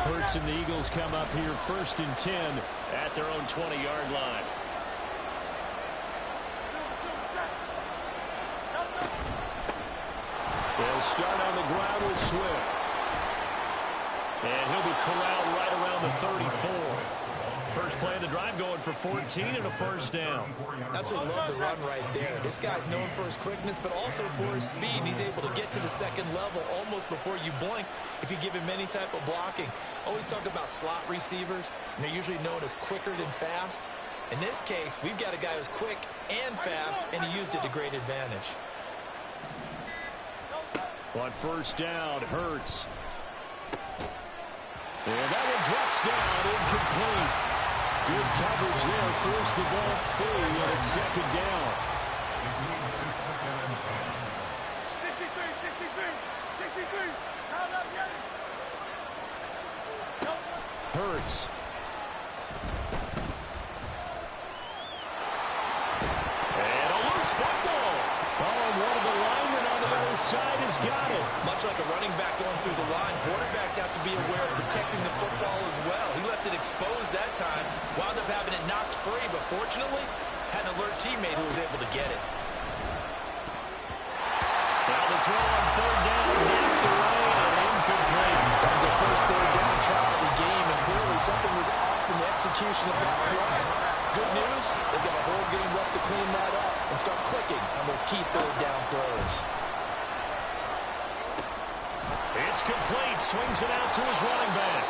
Hurts and the Eagles come up here 1st and 10 at their own 20-yard line. They'll start on the ground with Swift. And he'll be corralled right around the 34. First play of the drive going for 14 and a first down. Absolutely love the run right there. This guy's known for his quickness, but also for his speed. He's able to get to the second level almost before you blink if you give him any type of blocking. Always talk about slot receivers, and they're usually known as quicker than fast. In this case, we've got a guy who's quick and fast, and he used it to great advantage. On first down, Hurts. And that one drops down, incomplete. Good coverage there, forced the ball free, and it's second down. 63. How about you? Hurts. And a loose football. Oh, and one of the linemen on the other side has got it. Much like a running back going through the line, quarterbacks have to be aware of protecting the football as well. He left it exposed that time, wound up having it knocked free, but fortunately, had an alert teammate who was able to get it. Now the throw on third down, knocked away and incomplete. That was the first third down try of the game, and clearly something was off in the execution of that play. Good news, they've got a whole game left to clean that up and start clicking on those key third down throws. It's complete, swings it out to his running back.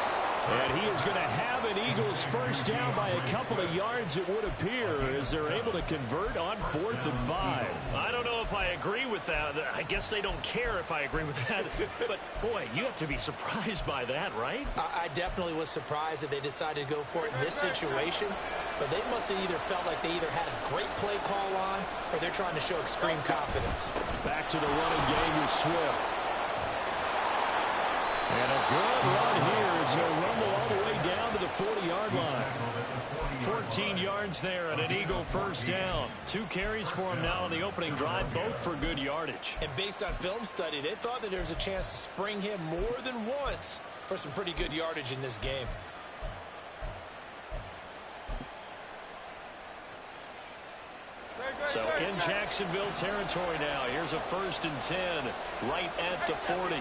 And he is going to have an Eagles first down by a couple of yards, it would appear, as they're able to convert on 4th and 5. I don't know if I agree with that. I guess they don't care if I agree with that. But, boy, you have to be surprised by that, right? I definitely was surprised that they decided to go for it in this situation. But they must have either felt like they either had a great play call on or they're trying to show extreme confidence. Back to the running game with Swift. And a good run here as he'll rumble all the way down to the 40-yard line. 14 yards there and an Eagle first down. 2 carries for him now on the opening drive, both for good yardage. And based on film study, they thought that there was a chance to spring him more than once for some pretty good yardage in this game. So in Jacksonville territory now. Here's a 1st and 10 right at the 40.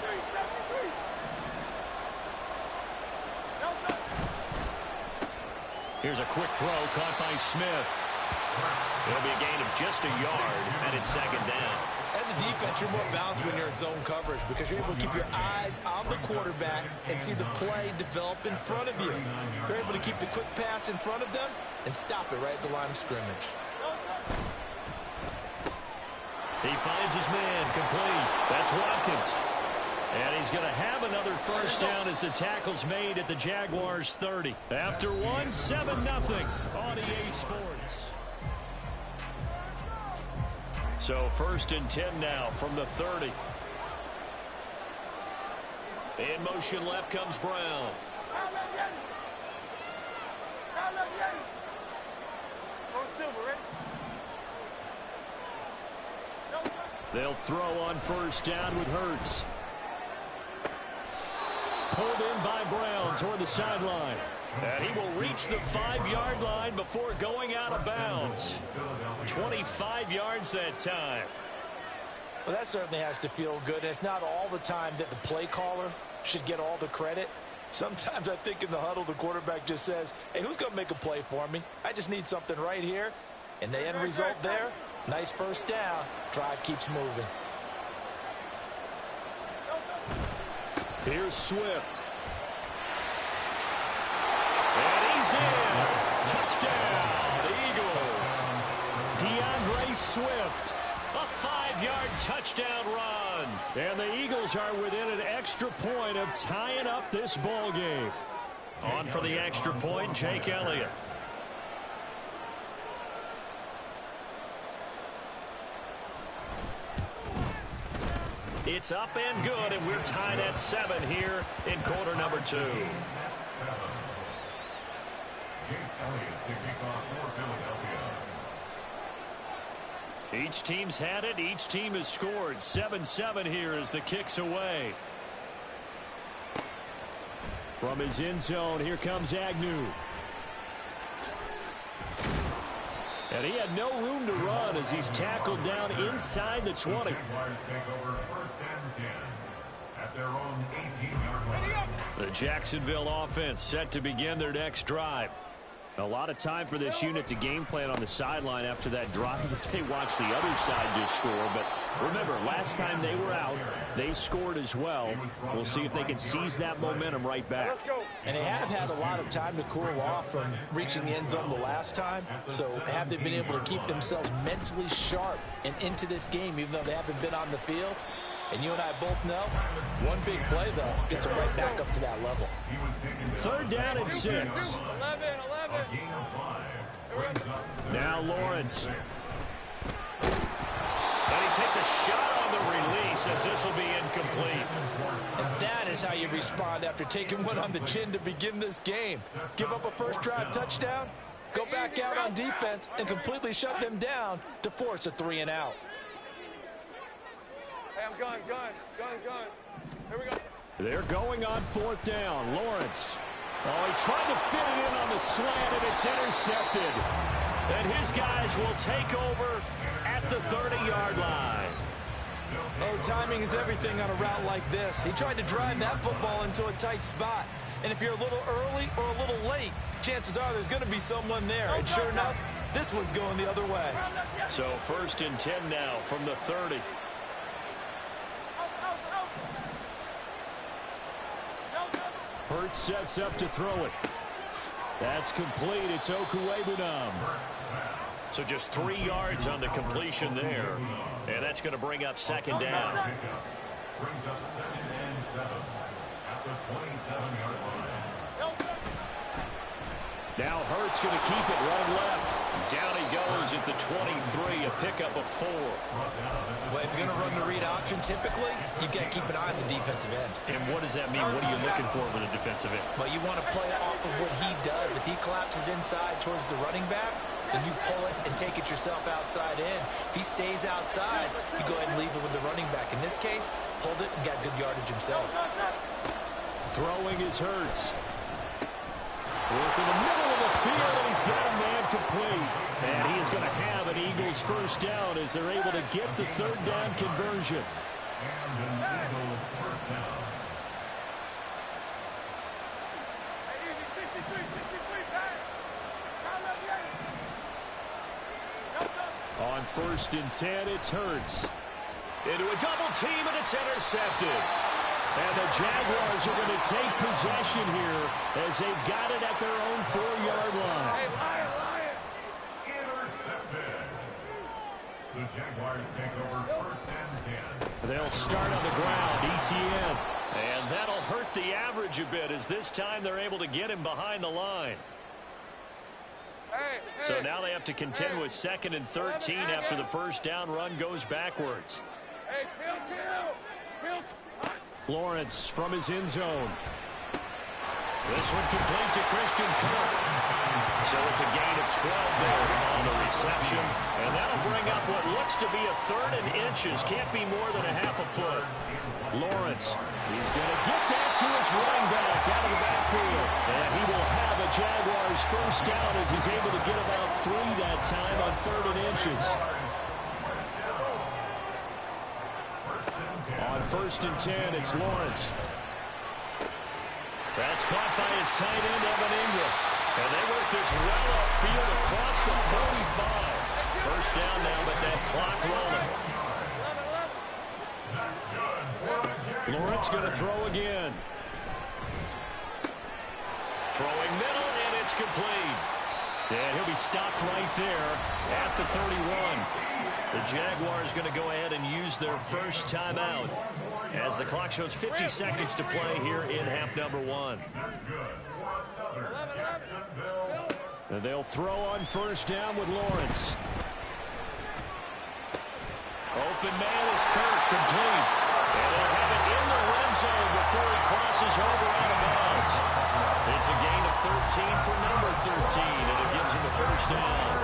Here's a quick throw caught by Smith. It'll be a gain of just a yard, and it's second down. As a defense, you're more balanced when you're in zone coverage because you're able to keep your eyes on the quarterback and see the play develop in front of you. You're able to keep the quick pass in front of them and stop it right at the line of scrimmage. He finds his man, complete. That's Watkins. And he's going to have another first down as the tackle's made at the Jaguars' 30. After one, 7-0 on EA Sports. So 1st and 10 now from the 30. In motion left comes Brown. They'll throw on first down with Hurts. Pulled in by Brown toward the sideline. And he will reach the 5-yard line before going out of bounds. 25 yards that time. Well, that certainly has to feel good. It's not all the time that the play caller should get all the credit. Sometimes I think in the huddle, the quarterback just says, hey, who's going to make a play for me? I just need something right here. And the end result there, nice first down. Drive keeps moving. Here's Swift. And he's in. Touchdown, Eagles. DeAndre Swift. A 5-yard touchdown run. And the Eagles are within an extra point of tying up this ball game. On for the extra point, Jake Elliott. It's up and good, and we're tied at 7 here in quarter number 2. Jake Elliott to kick off for Philadelphia. Each team's had it. Each team has scored. 7-7 here as the kick's away. From his end zone, here comes Agnew. And he had no room to run as he's tackled down inside the 20. Jaguars take over 1st and 10 at their own 18-yard line. The Jacksonville offense set to begin their next drive. A lot of time for this unit to game plan on the sideline after that drive that they watched the other side just score. But remember, last time they were out, they scored as well. We'll see if they can seize that momentum right back. And they have had a lot of time to cool off from reaching the end zone the last time. So have they been able to keep themselves mentally sharp and into this game, even though they haven't been on the field? And you and I both know, one big play, though, gets it right back up to that level. 3rd down and 6. 11. Now Lawrence. And he takes a shot on the release as this will be incomplete. And that is how you respond after taking one on the chin to begin this game. Give up a first drive touchdown, go back out on defense, and completely shut them down to force a 3 and out. Hey, I'm going. Here we go. They're going on 4th down. Lawrence. Oh, he tried to fit it in on the slant, and it's intercepted. And his guys will take over at the 30-yard line. Oh, timing is everything on a route like this. He tried to drive that football into a tight spot. And if you're a little early or a little late, chances are there's going to be someone there. And sure enough, this one's going the other way. So 1st and 10 now from the 30. Hurts sets up to throw it. That's complete. It's Okuwebunam. So just 3 yards on the completion there. And that's going to bring up 2nd down. Brings up 2nd and 7 at the 27-yard line. Now Hurts going to keep it running left. Down he goes at the 23, a pickup of 4. Well, if you're going to run the read option, typically, you've got to keep an eye on the defensive end. And what does that mean? What are you looking for with a defensive end? Well, you want to play off of what he does. If he collapses inside towards the running back, then you pull it and take it yourself outside in. If he stays outside, you go ahead and leave it with the running back. In this case, pulled it and got good yardage himself. Throwing is Hurts. Work in the middle of the field, and he's got a man complete. And he is going to have an Eagles 1st down as they're able to get the 3rd down conversion. And an Eagles 1st down. Hey, easy, 63, pass. On 1st and 10, it's Hurts. Into a double team, and it's intercepted. And the Jaguars are going to take possession here as they've got it at their own 4-yard line. Hey, Lion. Intercepted. The Jaguars take over 1st and 10. They'll start on the ground. ETN. And that'll hurt the average a bit as this time they're able to get him behind the line. Hey, So now they have to contend with 2nd and 13 after the 1st down run goes backwards. Hey, Bill. Lawrence from his end zone. This one complete to Christian Kirk. So it's a gain of 12 there on the reception. And that'll bring up what looks to be a 3rd and inches. Can't be more than a half a foot. Lawrence, he's going to get that to his running back out of the backfield. And he will have a Jaguars 1st down as he's able to get about 3 that time on 3rd and inches. On 1st and 10, it's Lawrence. That's caught by his tight end, Evan Ingram. And they work this well upfield across the 45. 1st down now, but that clock rolling. Lawrence going to throw again. Throwing middle, and it's complete. And he'll be stopped right there at the 31. The Jaguars going to go ahead and use their 1st timeout as the clock shows 50 seconds to play here in half number 1. And they'll throw on 1st down with Lawrence. Open man is Kirk, complete. And they'll have it in the red zone before he crosses over out of bounds. It's a gain of 13 for number 13, and it gives him a 1st down.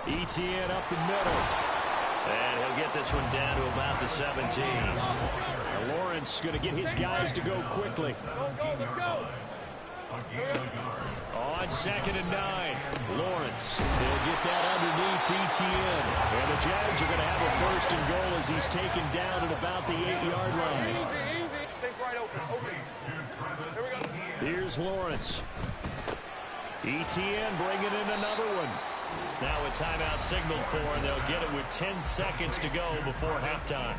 ETN up the middle. And he'll get this one down to about the 17. And Lawrence going to get his guys to go quickly. Let's go. On 2nd and 9, Lawrence. They'll get that underneath ETN. And the Jags are going to have a 1st and goal as he's taken down at about the 8-yard line. Easy. Take right open. Here we go. Here's Lawrence. ETN bringing in another one. Now a timeout signaled for, and they'll get it with 10 seconds to go before halftime.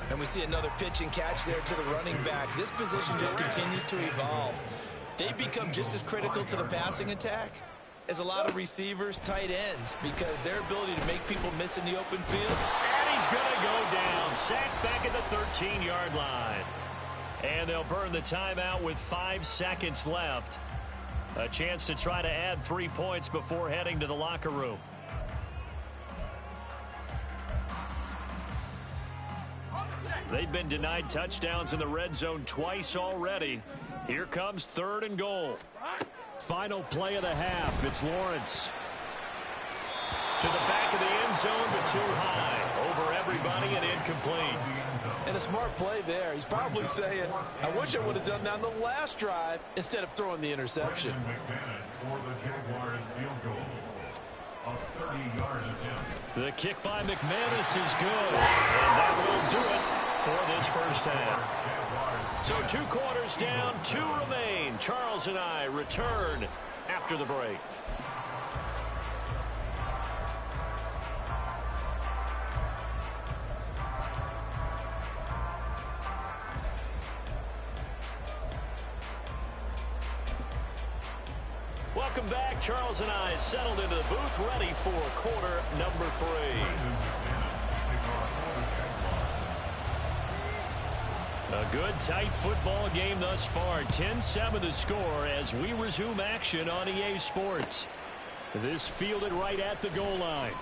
And we see another pitch and catch there to the running back. This position just continues to evolve. They become just as critical to the passing attack is a lot of receivers, tight ends, because their ability to make people miss in the open field. And he's going to go down. Sacked back at the 13-yard line. And they'll burn the timeout with 5 seconds left. A chance to try to add 3 points before heading to the locker room. They've been denied touchdowns in the red zone twice already. Here comes 3rd and goal. Final play of the half. It's Lawrence. To the back of the end zone, but too high. Over everybody and incomplete. And a smart play there. He's probably saying, I wish I would have done that on the last drive instead of throwing the interception. For the Jaguars field goal. A 30-yard attempt. The kick by McManus is good. And that will do it for this first half. So 2 quarters down, 2 remain. Charles and I return after the break. Welcome back. Charles and I settled into the booth, ready for quarter number 3. A good, tight football game thus far. 10-7 the score as we resume action on EA Sports. This fielded right at the goal line.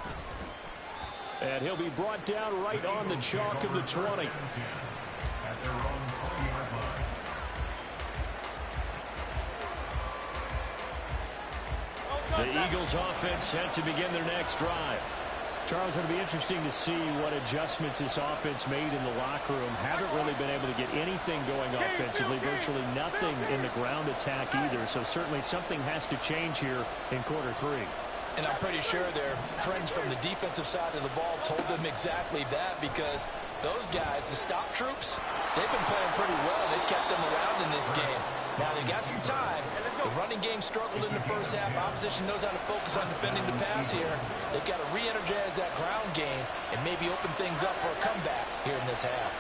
And he'll be brought down right on the chalk of the 20. At their own 20-yard line. The Eagles offense set to begin their next drive. Charles, it'll be interesting to see what adjustments this offense made in the locker room. Haven't really been able to get anything going offensively, virtually nothing in the ground attack either. So certainly something has to change here in quarter 3. And I'm pretty sure their friends from the defensive side of the ball told them exactly that, because those guys, the stop troops, they've been playing pretty well. They've kept them around in this game. Now, they got some time. The running game struggled in the first half. Opposition knows how to focus on defending the pass here. They've got to re-energize that ground game and maybe open things up for a comeback here in this half.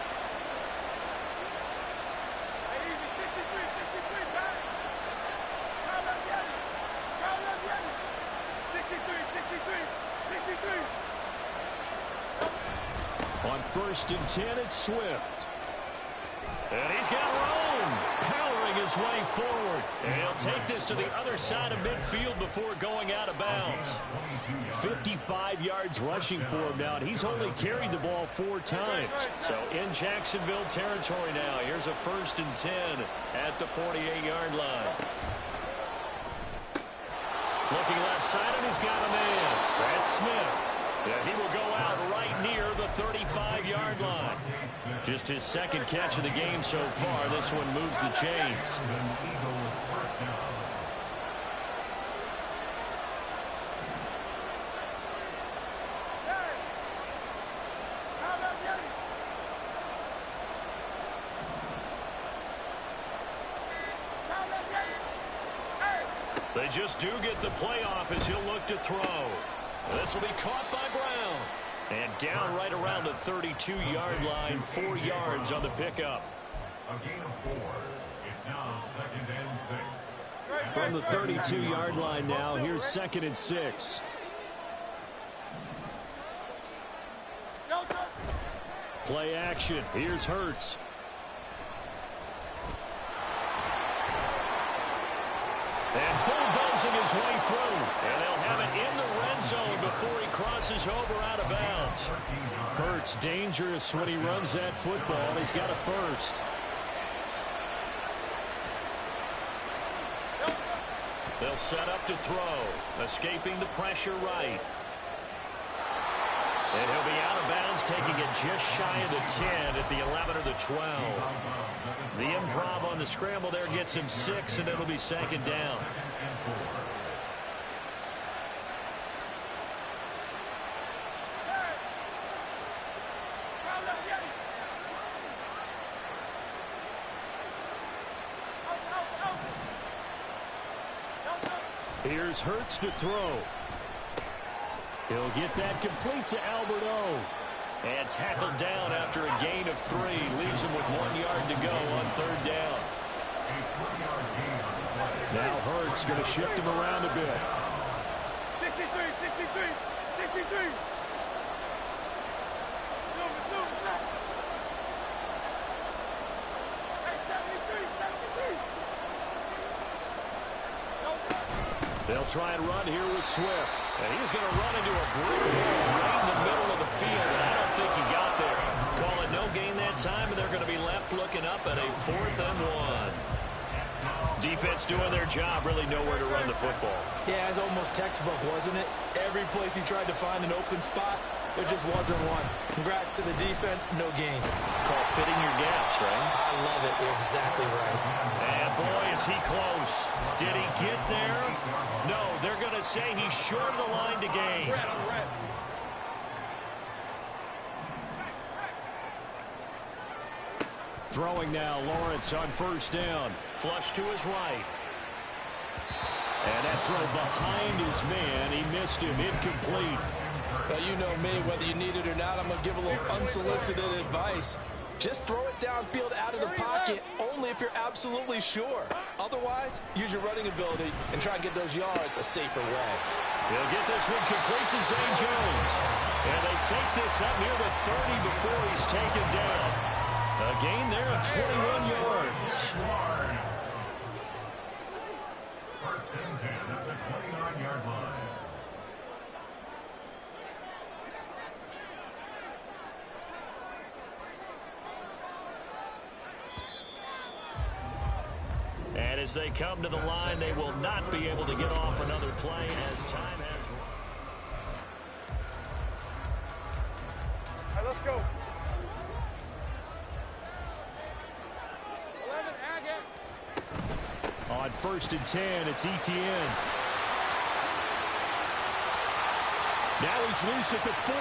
On 1st and 10, it's Swift. And he's got room, powering his way forward. And he'll take this to the other side of midfield before going out of bounds. 55 yards rushing for him now, and he's only carried the ball 4 times. So in Jacksonville territory now. Here's a 1st and 10 at the 48-yard line. Looking left side, and he's got a man. That's Smith. And he will go out right near the 35-yard line. Just his 2nd catch of the game so far. This one moves the chains. They just do get the playoff as he'll look to throw. This will be caught by Brown. And down right around the 32-yard line, 4 yards on the pickup. A gain of 4. It's now 2nd and 6. From the 32-yard line now, here's 2nd and 6. Play action. Here's Hurts. And bulldozing his way through. And they'll have it in the red zone before he crosses over out of bounds. Hurts dangerous when he runs that football. He's got a 1st. They'll set up to throw. Escaping the pressure right. And he'll be out of bounds, taking it just shy of the 10 at the 11 or the 12. The improv on the scramble there gets him 6, and it'll be 2nd down. Here's Hurts to throw. He'll get that complete to Albert O. And tackled down after a gain of 3. Leaves him with 1 yard to go on 3rd down. Now Hurts going to shift him around a bit. They'll try and run here with Swift. And he's going to run into a brick wall right in the middle of the field. And I don't think he got there. Call it no gain that time, and they're going to be left looking up at a 4th and 1. Defense doing their job, really nowhere to run the football. Yeah, it's almost textbook, wasn't it? Every place he tried to find an open spot, there just wasn't one. Congrats to the defense, no gain. Call fitting your gaps, right? I love it. Exactly right. And boy, is he close. Did he get there? No, they're going to say he's short of the line to gain. Throwing now, Lawrence on 1st down. Flush to his right. And that throw behind his man. He missed him. Incomplete. Well, you know me, whether you need it or not, I'm going to give a little unsolicited advice. Just throw it downfield out of the pocket only if you're absolutely sure. Otherwise, use your running ability and try and get those yards a safer way. He'll get this one complete to Zay Jones. And they take this up near the 30 before he's taken down. A gain there of 21 yards. 1st and 10 at the 29-yard line. And as they come to the line, they will not be able to get off another play as time has run. All right, let's go. 11, On 1st and 10, it's Etienne. Now he's loose at the 40.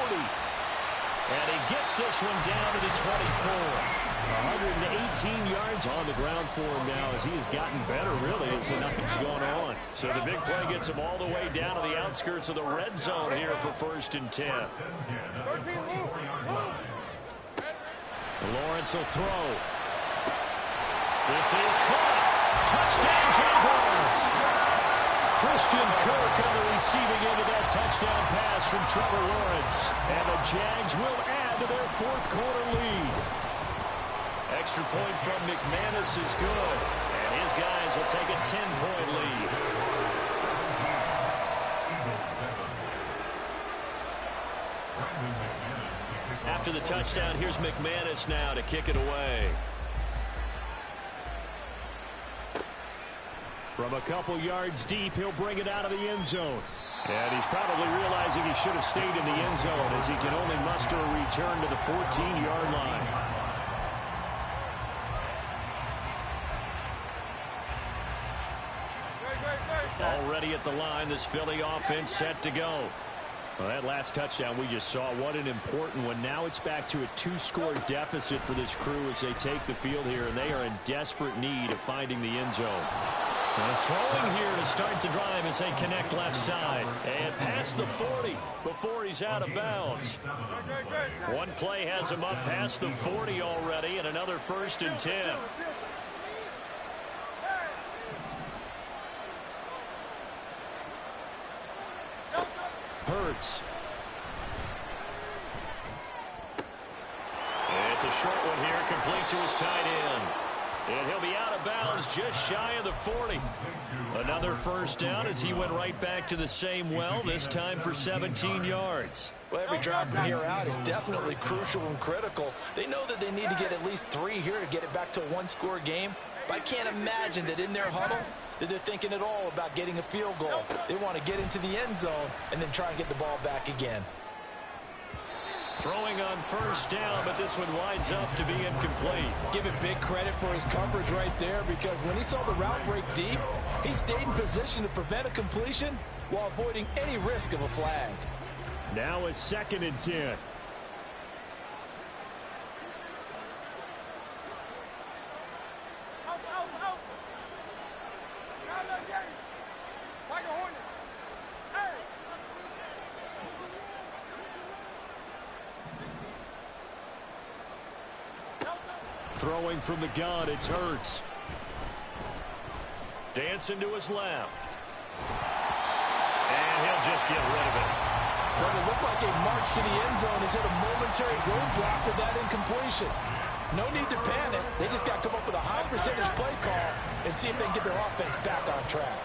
And he gets this one down to the 24. 118 yards on the ground for him now as he has gotten better, really, as the night's gone on. So the big play gets him all the way down to the outskirts of the red zone here for 1st and 10. Lawrence will throw. This is caught. Touchdown, Jaguars. Christian Kirk on the receiving end of that touchdown pass from Trevor Lawrence. And the Jags will add to their 4th quarter lead. Extra point from McManus is good. And his guys will take a 10-point lead. After the touchdown, here's McManus now to kick it away. From a couple yards deep, he'll bring it out of the end zone. And he's probably realizing he should have stayed in the end zone as he can only muster a return to the 14-yard line. Already at the line, this Philly offense set to go. Well, that last touchdown we just saw, what an important one. Now it's back to a 2-score deficit for this crew as they take the field here, and they are in desperate need of finding the end zone. Throwing here to start the drive as they connect left side. And past the 40 before he's out of bounds. One play has him up past the 40 already, and another 1st and 10. Hurts. It's a short one here, complete to his tight end. And he'll be out of bounds just shy of the 40. Another 1st down as he went right back to the same well, this time for 17 yards. Well, every drive from here out is definitely crucial and critical. They know that they need to get at least 3 here to get it back to a 1-score game. But I can't imagine that in their huddle that they're thinking at all about getting a field goal. They want to get into the end zone and then try and get the ball back again. Throwing on 1st down, but this one winds up to be incomplete. Give him big credit for his coverage right there, because when he saw the route break deep, he stayed in position to prevent a completion while avoiding any risk of a flag. Now a 2nd and 10. Throwing from the gun, it's Hurts. Dancing to his left. And he'll just get rid of it. But it looked like a march to the end zone has hit a momentary roadblock with that incompletion. No need to panic. They just got to come up with a high percentage play call and see if they can get their offense back on track.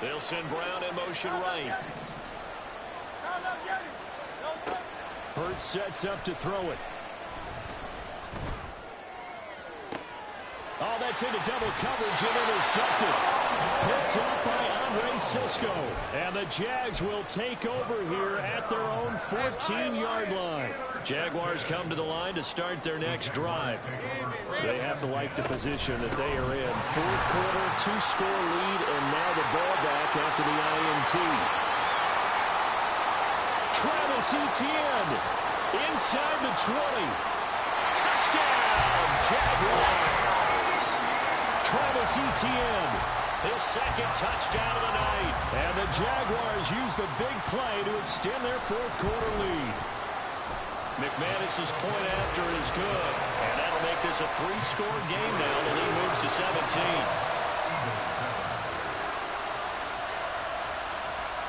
They'll send Brown in motion right. Hurts sets up to throw it. Oh, that's into double coverage and intercepted. Picked up by Andre Sisco. And the Jags will take over here at their own 14-yard line. Jaguars come to the line to start their next drive. They have to like the position that they are in. Fourth quarter, 2-score lead, and now the ball back after the INT. Travis Etienne inside the 20. Touchdown, Jaguars. Travis Etienne, His second touchdown of the night. and the Jaguars use the big play to extend their fourth quarter lead. McManus's point after is good. And that'll make this a 3-score game now. The lead moves to 17.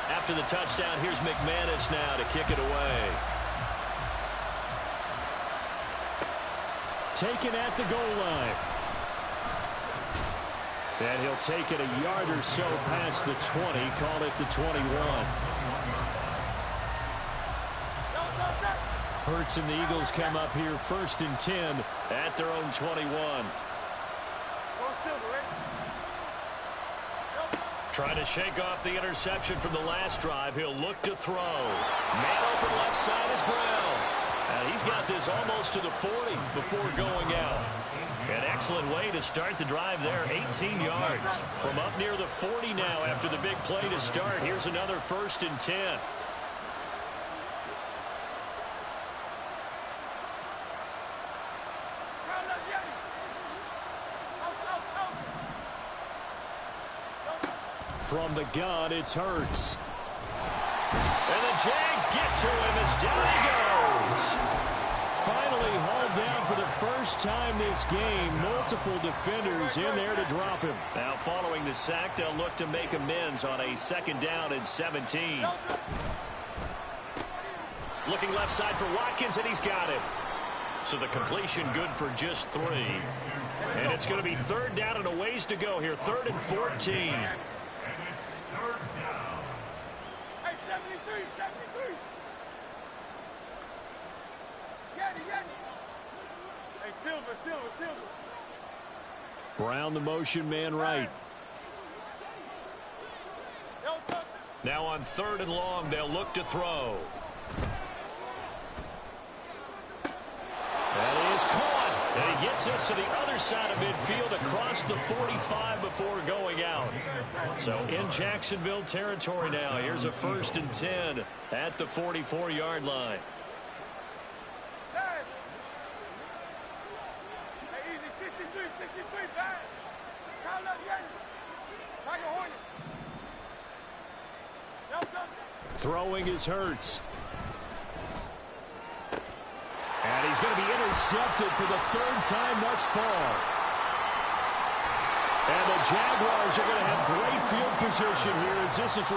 After the touchdown, here's McManus now to kick it away. Taken at the goal line. And he'll take it a yard or so past the 20, call it the 21. Hurts and the Eagles come up here 1st and 10 At their own 21. Trying to shake off the interception from the last drive. He'll look to throw. Man open left side is Brown. And he's got this almost to the 40 before going out. An excellent way to start the drive there. 18 yards from up near the 40 now after the big play to start. Here's another 1st and 10. From the gun, it's Hurts. And the Jags get to him as down he goes. Finally hauled down for the first time this game. Multiple defenders in there to drop him. Now following the sack, they'll look to make amends on a 2nd down and 17. Looking left side for Watkins, and he's got him. So the completion good for just 3. And it's going to be 3rd down and a ways to go here. 3rd and 14. Brown the motion man right. Now on 3rd and long, they'll look to throw. That is caught. And he gets us to the other side of midfield across the 45 before going out. So in Jacksonville territory now. Here's a 1st and 10 at the 44-yard line. Throwing is Hurts. And he's going to be intercepted for the 3rd time thus far. And the Jaguars are going to have great field position here as this is